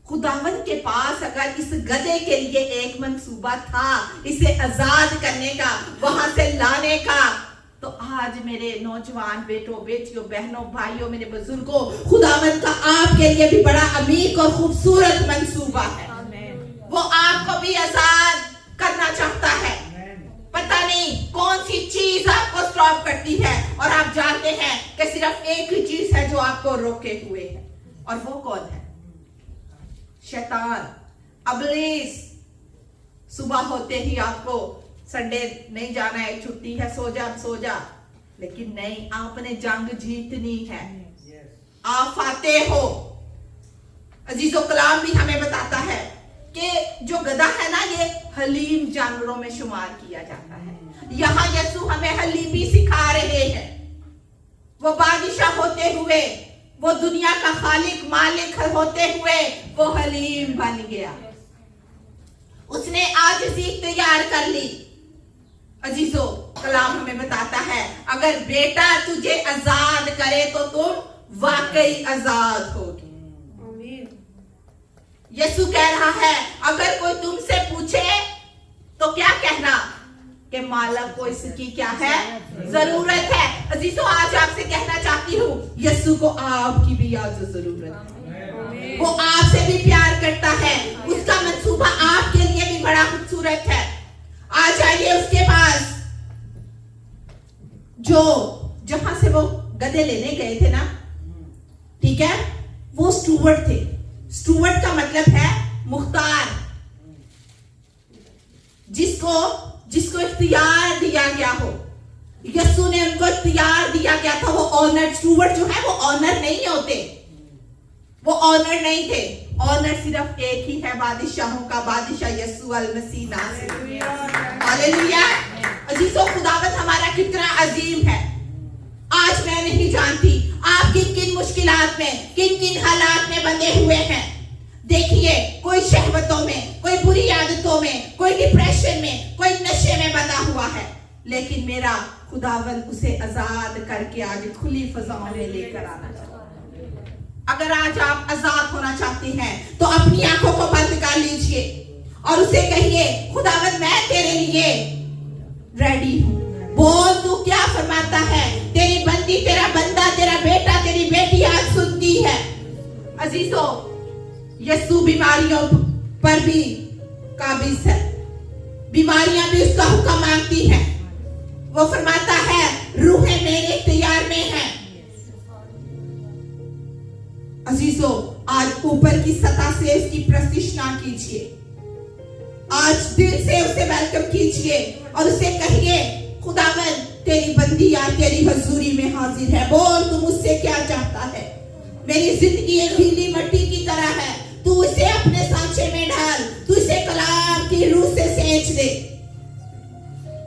खुदावन के पास अगर इस गधे के लिए एक मंसूबा था, इसे आजाद करने का, वहां से लाने का, तो आज मेरे नौजवान बेटों, बेटियों, बहनों, भाइयों, मेरे बुजुर्गों, खुदावन का आपके लिए भी बड़ा अमीर और खूबसूरत मंसूबा है। वो आपको भी आजाद करना चाहता है। पता नहीं कौन सी चीज आपको स्टॉप करती है, और आप जानते हैं कि सिर्फ एक ही चीज है जो आपको रोके हुए है, और वो कौन है? शैतान, इब्लीस। सुबह होते ही आपको संडे नहीं जाना है, छुट्टी है, सो जा, लेकिन नहीं, आपने जंग जीतनी है, आप फाते हो। अजीजों, कलाम भी हमें बताता है कि जो गधा है ना, ये हलीम जानवरों में शुमार किया जाता है। यहाँ यीशु हमें हलीमी सिखा रहे हैं। वो बादशाह होते हुए, वो दुनिया का खालिक मालिक होते हुए वो हलीम बन गया। उसने आजिज़ी तैयार कर ली। अजीजों, कलाम हमें बताता है अगर बेटा तुझे आजाद करे तो तुम वाकई आजाद होगी। यीशु कह रहा है अगर कोई तुमसे पूछे तो क्या कहना कि मालिक को इसकी क्या है, जरूरत है। अजीजों, आज आपसे कहना चाहती हूँ यीशु को आपकी भी आज जरूरत है। वो आपसे भी प्यार करता है, उसका मंसूबा आपके लिए भी बड़ा खूबसूरत है। आ जाइए उसके पास। जो जहां से वो गधे लेने गए थे ना, ठीक है, वो स्टूवर्ड थे। स्टूवर्ड का मतलब है मुख्तार, जिसको इख्तियार दिया गया हो। यीशु ने उनको इख्तियार दिया गया था। वो ऑनर, स्टूवर्ड जो है वो ऑनर नहीं होते, वो ऑनर नहीं थे। ऑनर सिर्फ एक ही है, बादशाहों का बादशाह यीशु अल मसीह नासरी। हालेलुया। अजीजों, खुदावत हमारा कितना अजीम है। आज मैं नहीं जानती आप किन किन मुश्किलात में, किन किन हालात में बंधे हुए हैं। देखिए, कोई शहवतों में, कोई बुरी आदतों में, कोई डिप्रेशन में, कोई नशे में बंधा हुआ है, लेकिन मेरा खुदावंद उसे आजाद करके आज खुली फजाओं में लेकर आना चाहता है। अगर आज आप आजाद होना चाहते हैं तो अपनी आंखों को बंद कर लीजिए और उसे कहिए खुदावंद मैं तेरे लिए रेडी हूं। बोल तू क्या फरमाता है। तेरी बंदी, तेरा बंदा, तेरा बेटा, तेरी बेटी आज सुनती है। अजीजों, यीशु बीमारियों पर भी काबिज है, बीमारियां भी उसका हुक्म मांगती हैं। वो फरमाता है रूहें मेरे इख्तियार में हैं। अजीजों, आज ऊपर की सतह से उसकी प्रशंसा कीजिए, आज दिल से उसे वेलकम कीजिए और उसे कहिए खुदावंद तेरी बंदी आज तेरी हजूरी में हाजिर है। बोल तू मुझसे क्या चाहता है। मेरी जिंदगी एक गीली मिट्टी की तरह है, तू इसे अपने सांचे में डाल, तू इसे कलाम की रूह से सेंच दे।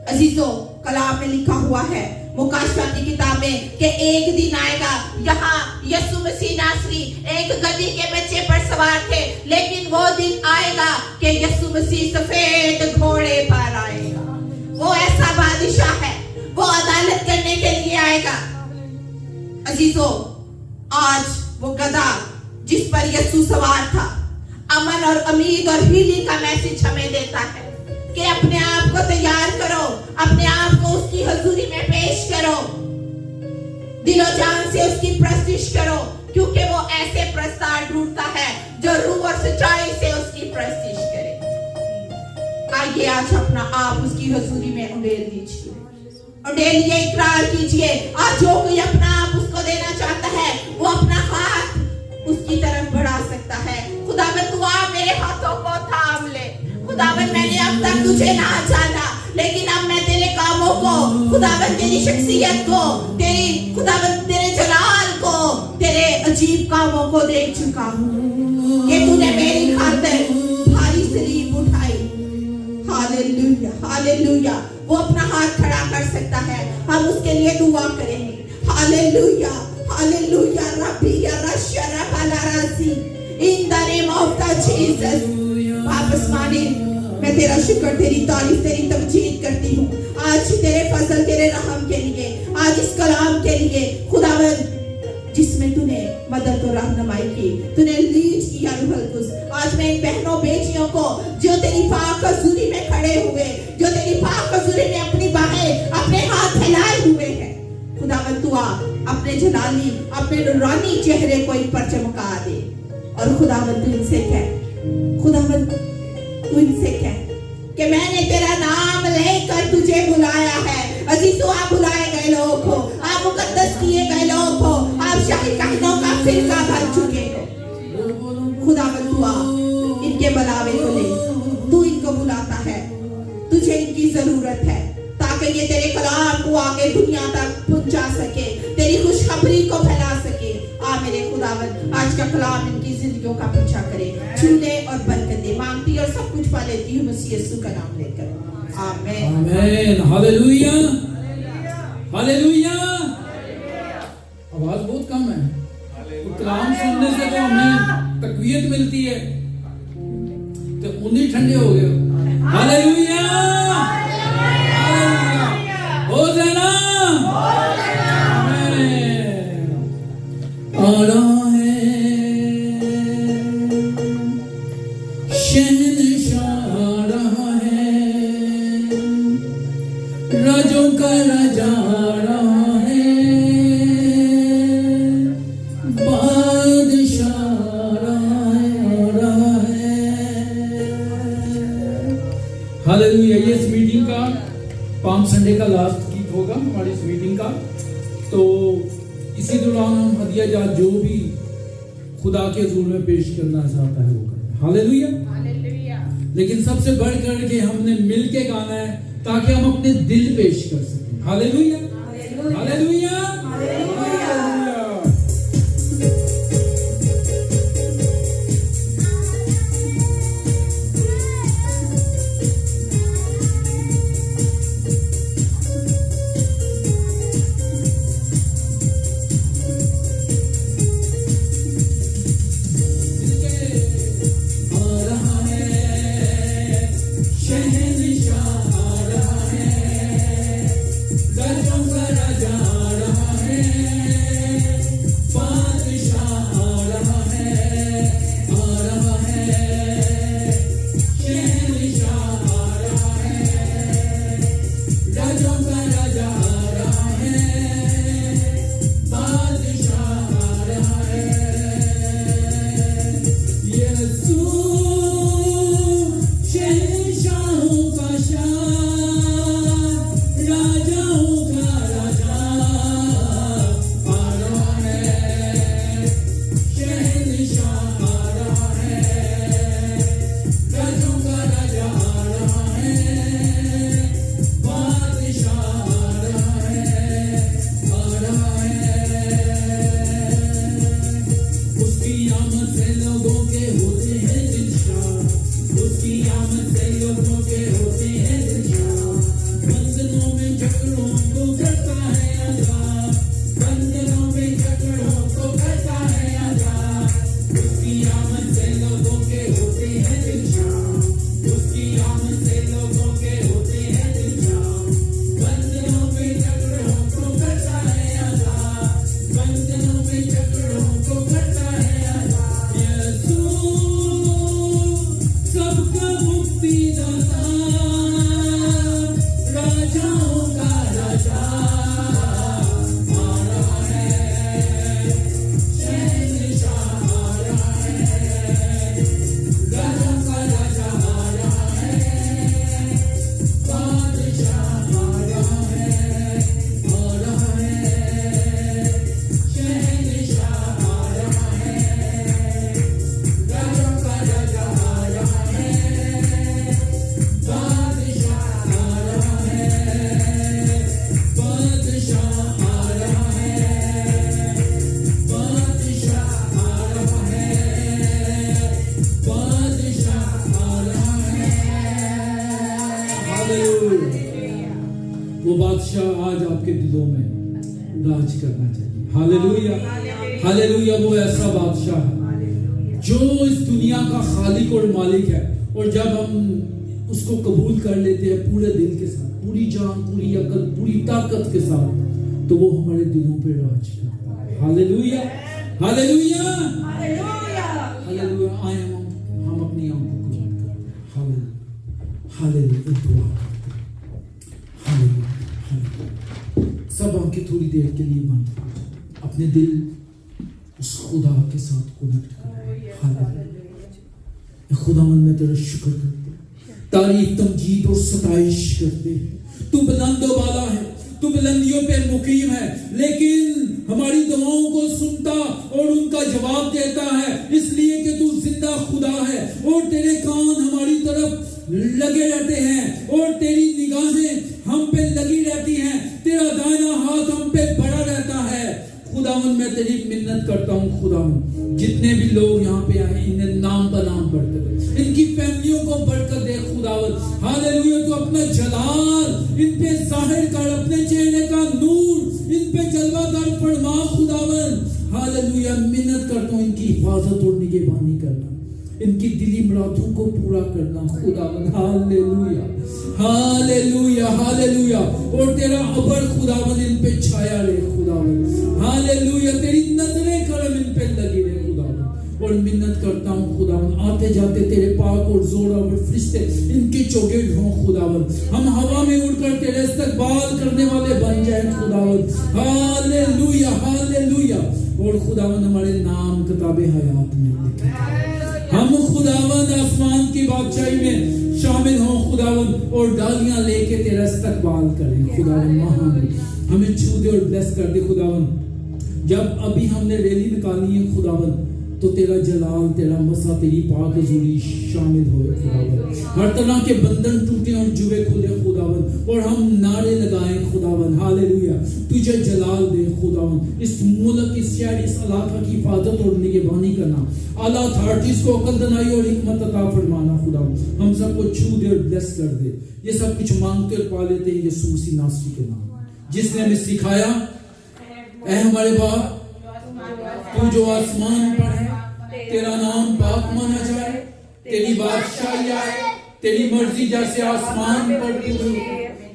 अजीजों, कलाम में लिखा हुआ है मुकाशवा की किताब में कि एक दिन आएगा, यहाँ यीशु मसीह नासरी एक गधी के बच्चे पर सवार थे, लेकिन वो दिन आएगा कि यीशु मसीह सफेद घोड़े पर आएगा। वो ऐसा बादशाह है, वो अदालत करने के लिए आएगा। अजीजों, आज वो गधा जिस पर यीशु सवार था अमन और उम्मीद और हीलिंग का मैसेज हमें देता है कि अपने आप को तैयार करो, अपने आप को उसकी हजूरी में पेश करो, दिलो जान से उसकी प्रस्तिश करो, क्योंकि वो ऐसे प्रस्ताव ढूंढता है जो रूह और सच्चाई से उसकी प्रस्तिश करे। आइए आज अपना आप उसकी हजूरी में उंडेल दीजिए, उंडेलिए, इकरार कीजिए। आज जो कोई अपना आप उसको देना चाहता है वो अपना हाथ उसकी तरफ बढ़ा सकता है। खुदावंद तू आ मेरे हाथों को थाम ले। खुदावंद मैंने अब तक तुझे ना जाना, लेकिन अब मैं तेरे कामों को, खुदावंद तेरी शख्सियत को, तेरी खुदावंद तेरे जलाल को, तेरे अजीब कामों को देख चुका हूँ कि तूने मेरी खातिर भारी सलीब उठाई। Hallelujah, hallelujah. वो अपना हाथ खड़ा कर सकता है, हम उसके लिए दुआ करेंगे। Hallelujah, hallelujah. रब्बी या रश्या रबालारासी in the name of the Jesus. वापस माने, मैं तेरा शुक्र, तेरी तारीफ, तेरी तमजीद करती हूँ आज तेरे फजल, तेरे रहम के लिए, आज इस कलाम के लिए खुदावंद जिसमें तूने मदद और रहनुमाई की, तूने लीड किया रूहुल कुद्स। आज मैं इन बहनों बेटियों को जो तेरी पाक हजूरी में खड़े हुए, जो तेरी पाक हजूरी में अपनी बाहें, अपने हाथ फैलाए हुए हैं, खुदावंद तू आ अपने जलाली, अपने नूरानी चेहरे को इन पर चमका दे। और खुदावंद तू इनसे कह, खुदावंद तू इनसे कह कि मैंने तेरा नाम लेकर तुझे बुलाया है। अजीज, तो आप बुलाए गए लोग हो, आप मुकद्दस किए गए लोग हो, आप शाही कहनों का फिरका बन चुके हो। खुदावंद तू आ इनके बुलावे को ले, तू इनको बुलाता है, तुझे इनकी जरूरत है ताकि ये तेरे कलाम को आगे दुनिया तक पहुंचा सके, तेरी खुशखबरी को फैला सके। आ मेरे खुदावंद, आज का कलाम इनकी जिंदगियों का पीछा करे, छूले और बरकत दे। मांगती और सब कुछ पा लेती हूँ मसीह यीशु का नाम लेकर, आमीन, आमीन। Hallelujah, hallelujah. आवाज बहुत कम है। कलाम सुनने से तो हमें तकवीयत मिलती है, तो उन्हीं ठंडे हो गए। हालेलुया, हो जाना। आ रहा है शहंशाह, आ रहा है राजों का राजा, आ रहा है बादशाह, आ रहा है। हालेलुया। ये इस मीटिंग का पाम संडे का लास्ट गीत होगा हमारी इस मीटिंग का। तो इसी दौरान हम हदिया जात जो भी खुदा के हुजूर में पेश करना चाहता है वो करें। Hallelujah, hallelujah. लेकिन सबसे बढ़ कर के हमने मिल के गाना है ताकि हम अपने दिल पेश कर सकें। Hallelujah, hallelujah, hallelujah. राजाओं का राजा आपके दिलों में राज करना चाहिए। Hallelujah, hallelujah. वो ऐसा बादशाह है जो इस दुनिया का खालिक और मालिक है, और जब हम उसको कबूल कर लेते हैं पूरे दिल के साथ, पूरी जान, पूरी अकल, पूरी ताकत के साथ, तो वो हमारे दिलों पे राज करता है। Hallelujah, hallelujah, hallelujah. आए हम अपनी आंखों को बंद करते हैं। हालेलुया, दुआ करते हैं। Hallelujah, hallelujah. सब आंखें थोड़ी देर के लिए बंद करें, अपने दिल उस खुदा के साथ कनेक्ट करें। हालेलुया। खुदावन में तेरा शुक्र करते हैं, तारीफ, तमजीद और सताइश करते हैं। तू बुलंदो वाला है, तू बुलंदियों पे मुकीम है, लेकिन हमारी दुआओं को सुनता और उनका जवाब देता है, इसलिए कि तू जिंदा खुदा है और तेरे कान हमारी तरफ लगे रहते हैं और तेरी निगाहें हम पे लगी रहती हैं, तेरा दाहिना हाथ हम पे बड़ा रहता है। खुदावन मैं तेरी मिन्नत करता हूँ, खुदावन जितने भी लोग यहाँ पे आए इन्हें नाम ब नाम बरकत दे, इनकी फैमिलियों को बरकत दे खुदावन। हालेलुया। तो अपना जलाल इन पे जाहिर कर, अपने चेहरे का नूर इन पे जलवा कर फरमा खुदावन। हालेलुया। मिन्नत करता हूँ इनकी हिफाजत और निगहबानी करना, इनकी दिली मुरादों को पूरा करना खुदावन। Hallelujah, hallelujah, hallelujah. और तेरा अबर खुदावन इन पे छाया रहे खुदावन। हालेलुया। तेरी नजरें करम इन पे लगी रहे खुदावन। और मिन्नत करता हूँ खुदावन, आते जाते तेरे पाक और जोरावर फरिश्ते इनके चौगिर्द हों खुदावन। हम हवा में उड़कर तेरे इस्तकबाल करने वाले बन जाएं खुदावन। Hallelujah, hallelujah. और खुदावन हमारे नाम किताबे हयात में लिखे, हम खुदावन आसमान की बादशाही में शामिल हों खुदावन, और डालियां लेके तेरा इस्तकबाल करें खुदावन। हमें छू दे और ब्लेस कर दे खुदावन। जब अभी हमने रैली निकाली है खुदावन, तो तेरा जलाल, तेरा मसा, तेरी पाक हजूरी शामिल हो खुदावन। हर तरह के बंधन टूटे और जुए खुले खुदावन, और हम नारे लगाएं खुदावन। हालेलुया। तुझे जलाल दे खुदावन। इस मुल्क, इस शहर, इस इलाका की हिफाजत और निगहबानी करना, आला अथॉरिटीज को अकल, दनाई और हिकमत अता फरमाना खुदावन। हम सबको छू दे और ब्लेस कर दे। ये सब कुछ मांगते और पा लेते हैं यीशु मसीह नासरी के नाम, जिसने हमें सिखाया, ऐ हमारे बाप तू जो आसमान पर है, तेरा नाम पाक माना जाए, तेरी बादशाही आए, तेरी मर्जी जैसे आसमान पर भी हो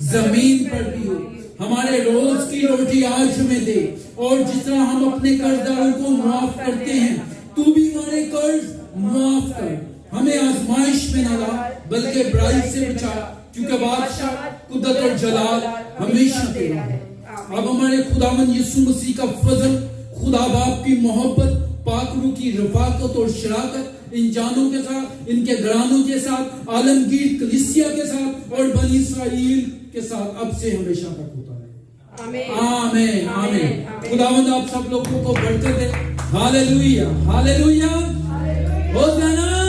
जमीन पर भी हो। हमारे रोज की रोटी आज हमें दे, और जिस तरह हम अपने कर्जदारों को माफ करते हैं, तू भी हमारे कर्ज माफ कर। हमें आजमाइश में न ला, बल्कि बुराई से बचा, क्योंकि बादशाह, कुदरत और जलाल हमेशा तेरा है। अब हमारे खुदावन यीशु मसीह का फजल, खुदा बाप की मोहब्बत, पाक रूह की रफाकत और शराकत इन जानों के साथ, इनके घरानों के साथ, आलमगीर कलीसिया के साथ और बनी इस्राएल के साथ अब से हमेशा तक होता है। आमीन, आमीन। खुदावंद आप सब लोगों को बरकत दे। Hallelujah, hallelujah. होशाना।